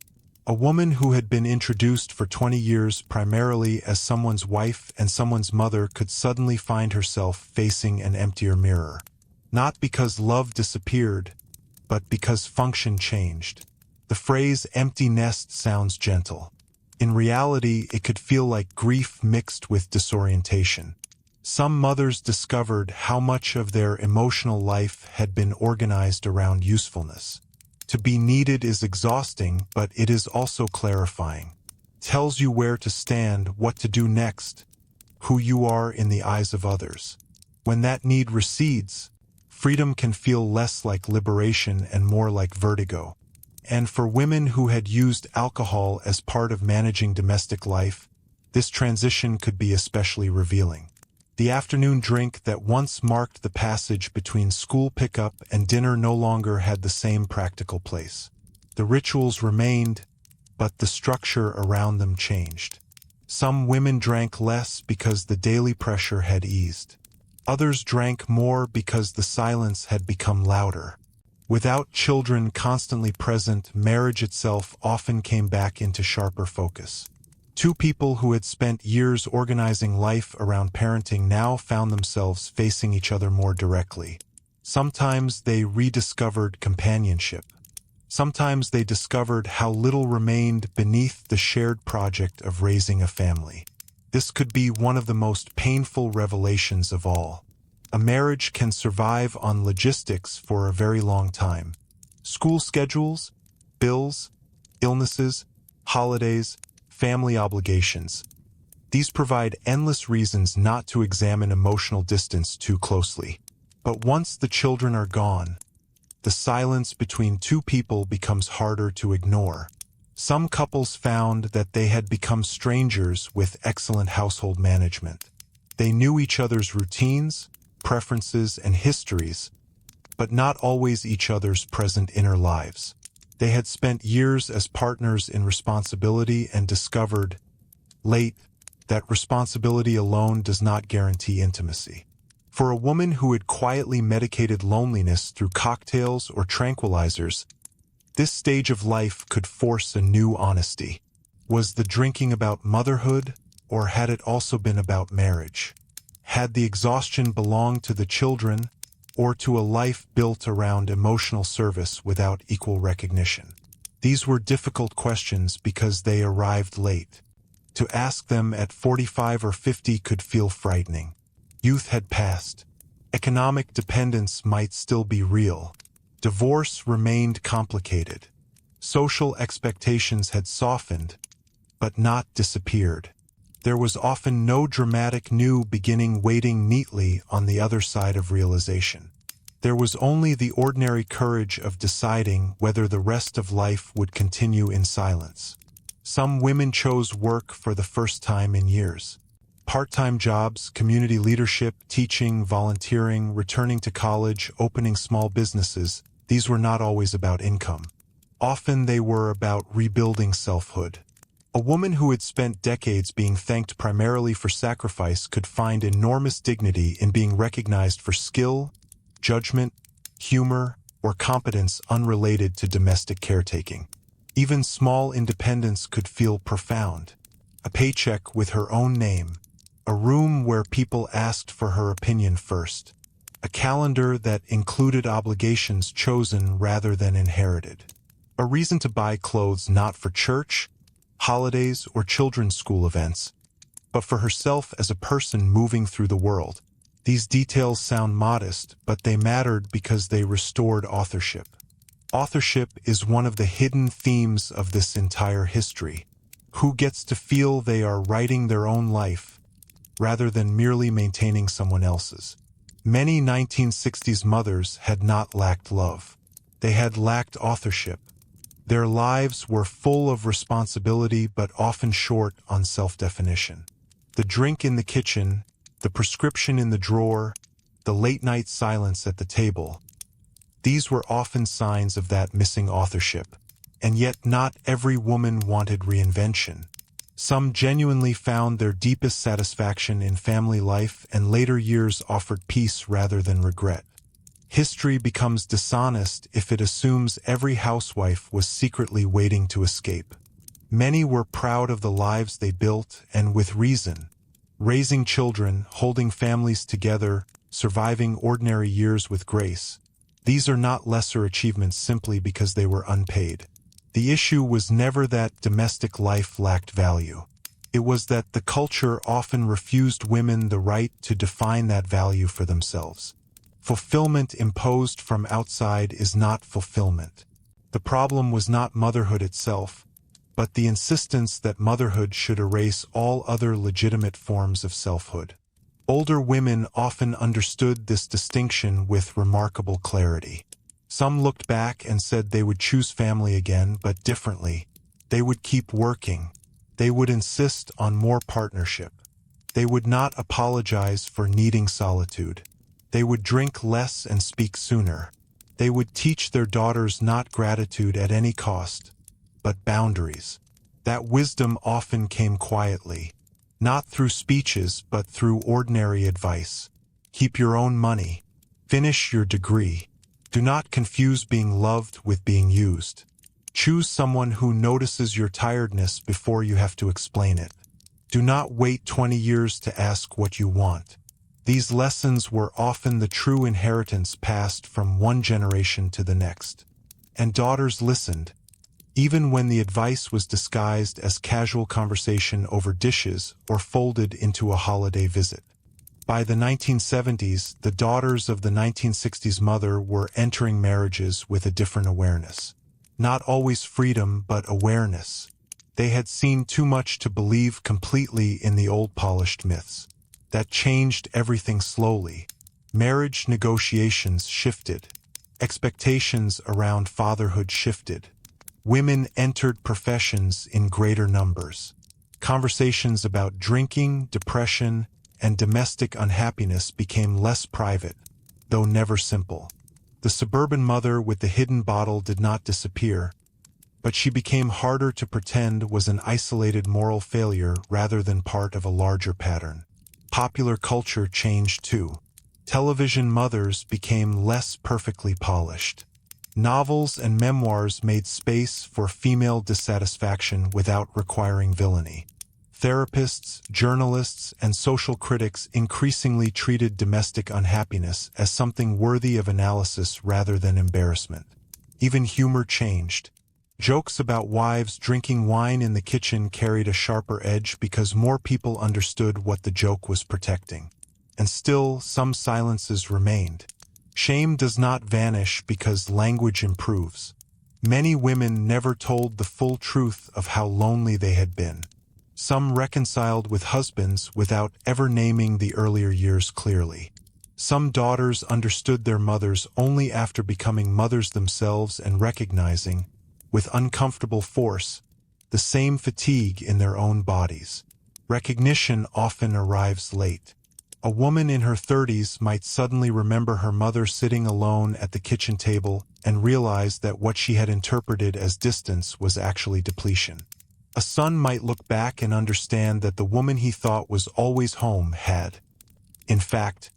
A woman who had been introduced for 20 years primarily as someone's wife and someone's mother could suddenly find herself facing an emptier mirror. Not because love disappeared, but because function changed. The phrase empty nest sounds gentle. In reality, it could feel like grief mixed with disorientation. Some mothers discovered how much of their emotional life had been organized around usefulness. To be needed is exhausting, but it is also clarifying. Tells you where to stand, what to do next, who you are in the eyes of others. When that need recedes, freedom can feel less like liberation and more like vertigo. And for women who had used alcohol as part of managing domestic life, this transition could be especially revealing. The afternoon drink that once marked the passage between school pickup and dinner no longer had the same practical place. The rituals remained, but the structure around them changed. Some women drank less because the daily pressure had eased. Others drank more because the silence had become louder. Without children constantly present, marriage itself often came back into sharper focus. 2 people who had spent years organizing life around parenting now found themselves facing each other more directly. Sometimes they rediscovered companionship. Sometimes they discovered how little remained beneath the shared project of raising a family. This could be one of the most painful revelations of all. A marriage can survive on logistics for a very long time. School schedules, bills, illnesses, holidays, family obligations. These provide endless reasons not to examine emotional distance too closely. But once the children are gone, the silence between 2 people becomes harder to ignore. Some couples found that they had become strangers with excellent household management. They knew each other's routines, preferences, and histories, but not always each other's present inner lives. They had spent years as partners in responsibility and discovered, late, that responsibility alone does not guarantee intimacy. For a woman who had quietly medicated loneliness through cocktails or tranquilizers, this stage of life could force a new honesty. Was the drinking about motherhood, or had it also been about marriage? Had the exhaustion belonged to the children, or to a life built around emotional service without equal recognition? These were difficult questions because they arrived late. To ask them at 45 or 50 could feel frightening. Youth had passed. Economic dependence might still be real. Divorce remained complicated. Social expectations had softened, but not disappeared. There was often no dramatic new beginning waiting neatly on the other side of realization. There was only the ordinary courage of deciding whether the rest of life would continue in silence. Some women chose work for the first time in years. Part-time jobs, community leadership, teaching, volunteering, returning to college, opening small businesses. These were not always about income. Often they were about rebuilding selfhood. A woman who had spent decades being thanked primarily for sacrifice could find enormous dignity in being recognized for skill, judgment, humor, or competence unrelated to domestic caretaking. Even small independence could feel profound. A paycheck with her own name, a room where people asked for her opinion first, a calendar that included obligations chosen rather than inherited, a reason to buy clothes not for church, holidays, or children's school events, but for herself as a person moving through the world. These details sound modest, but they mattered because they restored authorship. Authorship is one of the hidden themes of this entire history. Who gets to feel they are writing their own life, rather than merely maintaining someone else's? Many 1960s mothers had not lacked love. They had lacked authorship. Their lives were full of responsibility but often short on self-definition. The drink in the kitchen, the prescription in the drawer, the late-night silence at the table. These were often signs of that missing authorship. And yet not every woman wanted reinvention. Some genuinely found their deepest satisfaction in family life, and later years offered peace rather than regret. History becomes dishonest if it assumes every housewife was secretly waiting to escape. Many were proud of the lives they built, and with reason. Raising children, holding families together, surviving ordinary years with grace. These are not lesser achievements simply because they were unpaid. The issue was never that domestic life lacked value. It was that the culture often refused women the right to define that value for themselves. Fulfillment imposed from outside is not fulfillment. The problem was not motherhood itself, but the insistence that motherhood should erase all other legitimate forms of selfhood. Older women often understood this distinction with remarkable clarity. Some looked back and said they would choose family again, but differently. They would keep working. They would insist on more partnership. They would not apologize for needing solitude. They would drink less and speak sooner. They would teach their daughters not gratitude at any cost, but boundaries. That wisdom often came quietly, not through speeches but through ordinary advice. Keep your own money. Finish your degree. Do not confuse being loved with being used. Choose someone who notices your tiredness before you have to explain it. Do not wait 20 years to ask what you want. These lessons were often the true inheritance passed from one generation to the next. And daughters listened, even when the advice was disguised as casual conversation over dishes or folded into a holiday visit. By the 1970s, the daughters of the 1960s mother were entering marriages with a different awareness. Not always freedom, but awareness. They had seen too much to believe completely in the old polished myths. That changed everything slowly. Marriage negotiations shifted. Expectations around fatherhood shifted. Women entered professions in greater numbers. Conversations about drinking, depression, and domestic unhappiness became less private, though never simple. The suburban mother with the hidden bottle did not disappear, but she became harder to pretend was an isolated moral failure rather than part of a larger pattern. Popular culture changed too. Television mothers became less perfectly polished. Novels and memoirs made space for female dissatisfaction without requiring villainy. Therapists, journalists, and social critics increasingly treated domestic unhappiness as something worthy of analysis rather than embarrassment. Even humor changed. Jokes about wives drinking wine in the kitchen carried a sharper edge because more people understood what the joke was protecting. And still, some silences remained. Shame does not vanish because language improves. Many women never told the full truth of how lonely they had been. Some reconciled with husbands without ever naming the earlier years clearly. Some daughters understood their mothers only after becoming mothers themselves and recognizing, with uncomfortable force, the same fatigue in their own bodies. Recognition often arrives late. A woman in her 30s might suddenly remember her mother sitting alone at the kitchen table and realize that what she had interpreted as distance was actually depletion. A son might look back and understand that the woman he thought was always home had, in fact,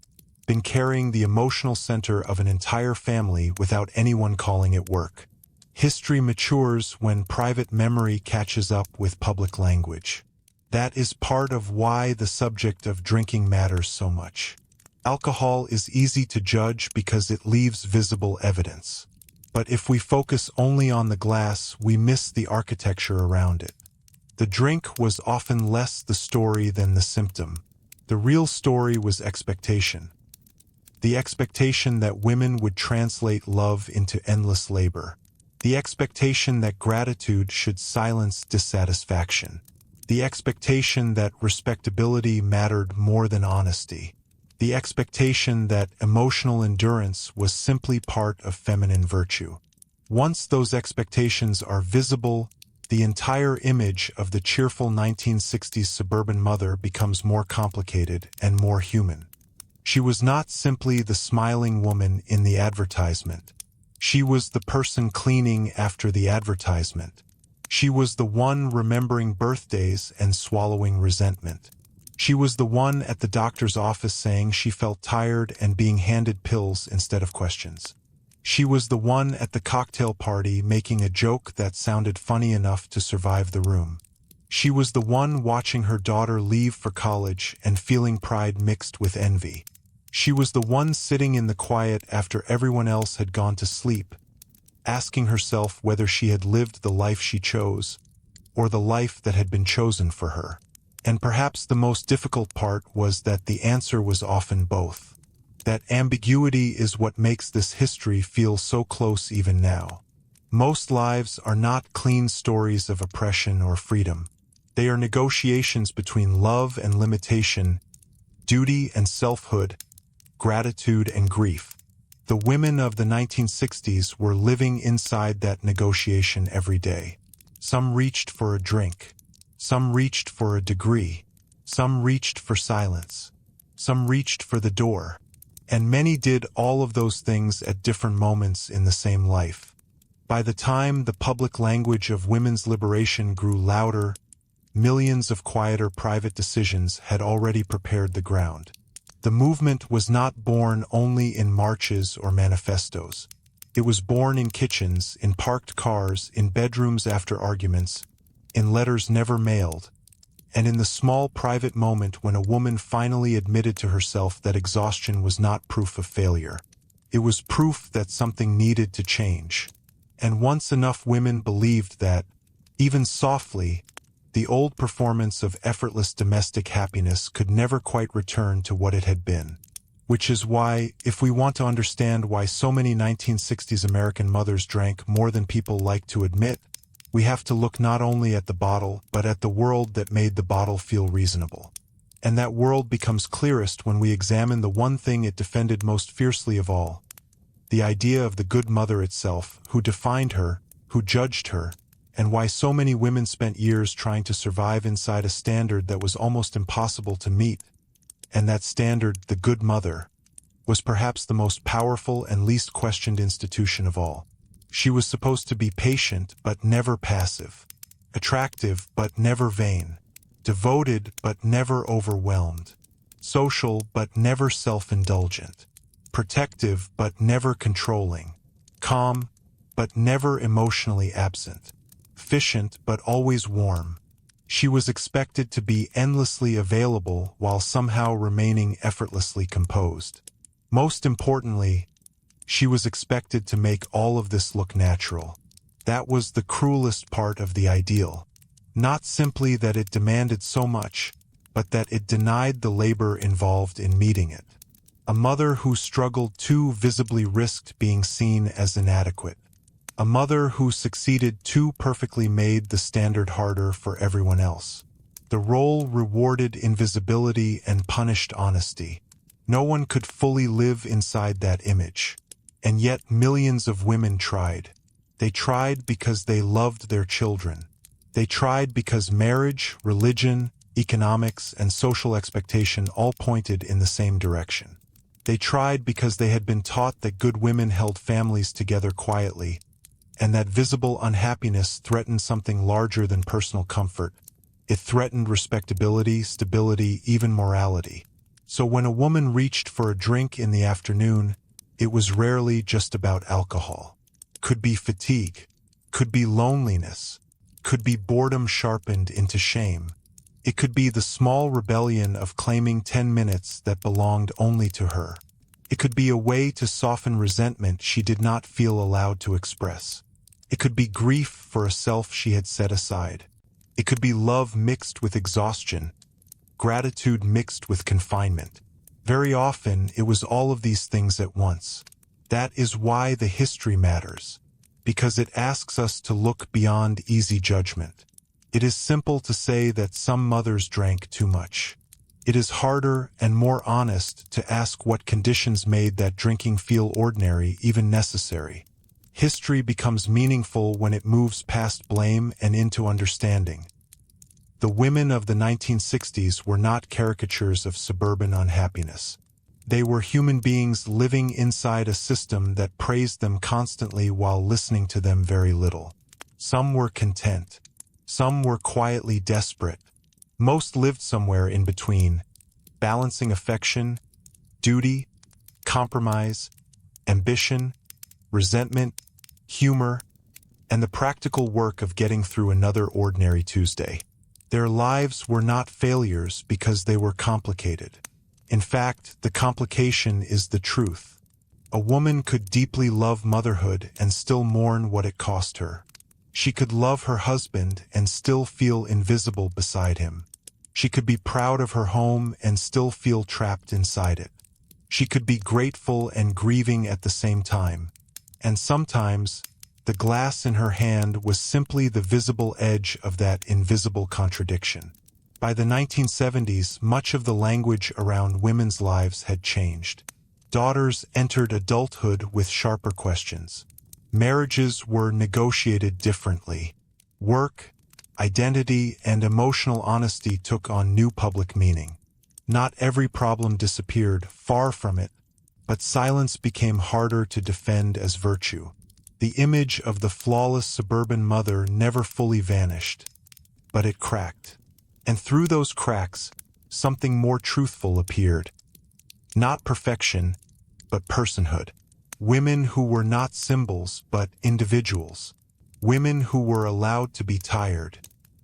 been carrying the emotional center of an entire family without anyone calling it work. History matures when private memory catches up with public language. That is part of why the subject of drinking matters so much. Alcohol is easy to judge because it leaves visible evidence. But if we focus only on the glass, we miss the architecture around it. The drink was often less the story than the symptom. The real story was expectation. The expectation that women would translate love into endless labor. The expectation that gratitude should silence dissatisfaction. The expectation that respectability mattered more than honesty. The expectation that emotional endurance was simply part of feminine virtue. Once those expectations are visible, the entire image of the cheerful 1960s suburban mother becomes more complicated and more human. She was not simply the smiling woman in the advertisement. She was the person cleaning after the advertisement. She was the one remembering birthdays and swallowing resentment. She was the one at the doctor's office saying she felt tired and being handed pills instead of questions. She was the one at the cocktail party making a joke that sounded funny enough to survive the room. She was the one watching her daughter leave for college and feeling pride mixed with envy. She was the one sitting in the quiet after everyone else had gone to sleep, asking herself whether she had lived the life she chose, or the life that had been chosen for her. And perhaps the most difficult part was that the answer was often both. That ambiguity is what makes this history feel so close even now. Most lives are not clean stories of oppression or freedom. They are negotiations between love and limitation, duty and selfhood, gratitude and grief. The women of the 1960s were living inside that negotiation every day. Some reached for a drink. Some reached for a degree. Some reached for silence. Some reached for the door. And many did all of those things at different moments in the same life. By the time the public language of women's liberation grew louder, millions of quieter private decisions had already prepared the ground. The movement was not born only in marches or manifestos. It was born in kitchens, in parked cars, in bedrooms after arguments, in letters never mailed, and in the small private moment when a woman finally admitted to herself that exhaustion was not proof of failure. It was proof that something needed to change. And once enough women believed that, even softly, the old performance of effortless domestic happiness could never quite return to what it had been. Which is why, if we want to understand why so many 1960s American mothers drank more than people like to admit, we have to look not only at the bottle, but at the world that made the bottle feel reasonable. And that world becomes clearest when we examine the one thing it defended most fiercely of all: the idea of the good mother itself, who defined her, who judged her, and why so many women spent years trying to survive inside a standard that was almost impossible to meet. And that standard, the good mother, was perhaps the most powerful and least questioned institution of all. She was supposed to be patient but never passive, attractive but never vain, devoted but never overwhelmed, social but never self-indulgent, protective but never controlling, calm but never emotionally absent, efficient but always warm. She was expected to be endlessly available while somehow remaining effortlessly composed. Most importantly, she was expected to make all of this look natural. That was the cruelest part of the ideal. Not simply that it demanded so much, but that it denied the labor involved in meeting it. A mother who struggled too visibly risked being seen as inadequate. A mother who succeeded too perfectly made the standard harder for everyone else. The role rewarded invisibility and punished honesty. No one could fully live inside that image. And yet millions of women tried. They tried because they loved their children. They tried because marriage, religion, economics, and social expectation all pointed in the same direction. They tried because they had been taught that good women held families together quietly, and that visible unhappiness threatened something larger than personal comfort. It threatened respectability, stability, even morality. So when a woman reached for a drink in the afternoon, it was rarely just about alcohol. Could be fatigue, could be loneliness, could be boredom sharpened into shame. It could be the small rebellion of claiming 10 minutes that belonged only to her. It could be a way to soften resentment she did not feel allowed to express. It could be grief for a self she had set aside. It could be love mixed with exhaustion, gratitude mixed with confinement. Very often, it was all of these things at once. That is why the history matters, because it asks us to look beyond easy judgment. It is simple to say that some mothers drank too much. It is harder and more honest to ask what conditions made that drinking feel ordinary, even necessary. History becomes meaningful when it moves past blame and into understanding. The women of the 1960s were not caricatures of suburban unhappiness. They were human beings living inside a system that praised them constantly while listening to them very little. Some were content. Some were quietly desperate. Most lived somewhere in between, balancing affection, duty, compromise, ambition, resentment, humor, and the practical work of getting through another ordinary Tuesday. Their lives were not failures because they were complicated. In fact, the complication is the truth. A woman could deeply love motherhood and still mourn what it cost her. She could love her husband and still feel invisible beside him. She could be proud of her home and still feel trapped inside it. She could be grateful and grieving at the same time. And sometimes, the glass in her hand was simply the visible edge of that invisible contradiction. By the 1970s, much of the language around women's lives had changed. Daughters entered adulthood with sharper questions. Marriages were negotiated differently. Work, identity, and emotional honesty took on new public meaning. Not every problem disappeared, far from it, but silence became harder to defend as virtue. The image of the flawless suburban mother never fully vanished, but it cracked. And through those cracks, something more truthful appeared. Not perfection, but personhood. Women who were not symbols, but individuals. Women who were allowed to be tired.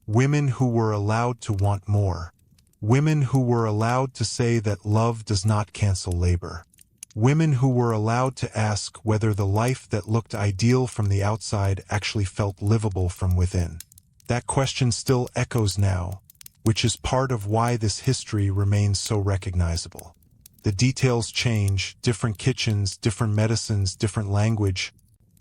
Women who were allowed to want more. Women who were allowed to say that love does not cancel labor. Women who were allowed to ask whether the life that looked ideal from the outside actually felt livable from within. That question still echoes now, which is part of why this history remains so recognizable. The details change, different kitchens, different medicines, different language,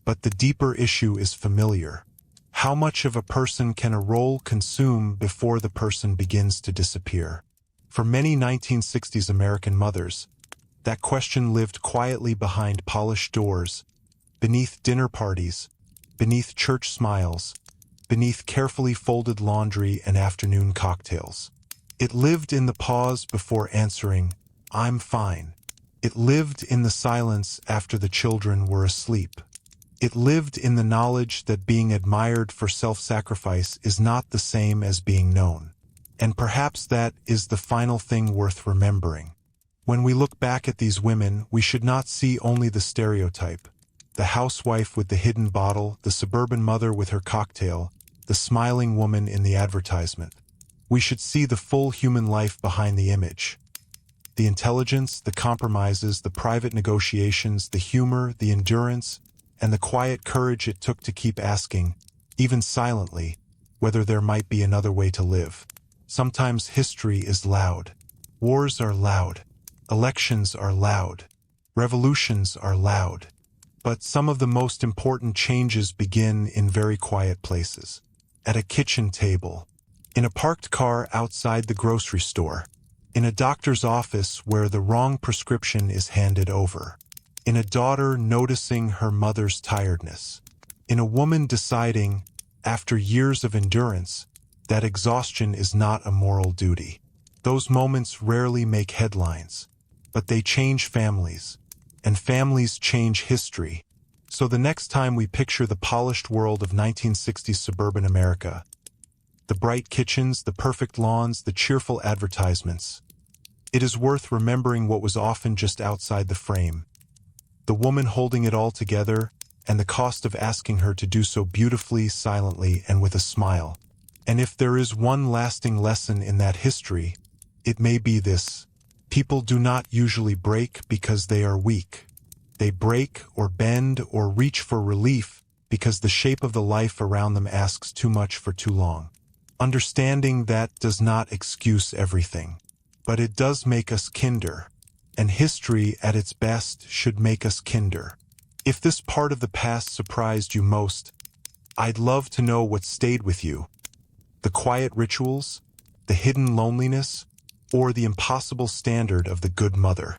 but the deeper issue is familiar. How much of a person can a role consume before the person begins to disappear? For many 1960s American mothers, that question lived quietly behind polished doors, beneath dinner parties, beneath church smiles, beneath carefully folded laundry and afternoon cocktails. It lived in the pause before answering, "I'm fine." It lived in the silence after the children were asleep. It lived in the knowledge that being admired for self-sacrifice is not the same as being known. And perhaps that is the final thing worth remembering. When we look back at these women, we should not see only the stereotype. The housewife with the hidden bottle, the suburban mother with her cocktail, the smiling woman in the advertisement. We should see the full human life behind the image. The intelligence, the compromises, the private negotiations, the humor, the endurance, and the quiet courage it took to keep asking, even silently, whether there might be another way to live. Sometimes history is loud. Wars are loud. Elections are loud. Revolutions are loud. But some of the most important changes begin in very quiet places. At a kitchen table, in a parked car outside the grocery store, in a doctor's office where the wrong prescription is handed over, in a daughter noticing her mother's tiredness, in a woman deciding, after years of endurance, that exhaustion is not a moral duty. Those moments rarely make headlines, but they change families, and families change history. So the next time we picture the polished world of 1960s suburban America, the bright kitchens, the perfect lawns, the cheerful advertisements, it is worth remembering what was often just outside the frame. The woman holding it all together, and the cost of asking her to do so beautifully, silently, and with a smile. And if there is one lasting lesson in that history, it may be this: people do not usually break because they are weak. They break or bend or reach for relief because the shape of the life around them asks too much for too long. Understanding that does not excuse everything, but it does make us kinder, and history at its best should make us kinder. If this part of the past surprised you most, I'd love to know what stayed with you. The quiet rituals, the hidden loneliness, or the impossible standard of the good mother.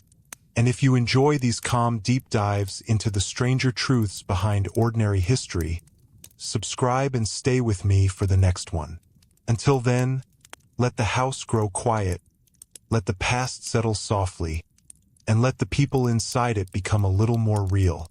And if you enjoy these calm, deep dives into the stranger truths behind ordinary history, subscribe and stay with me for the next one. Until then, let the house grow quiet, let the past settle softly, and let the people inside it become a little more real.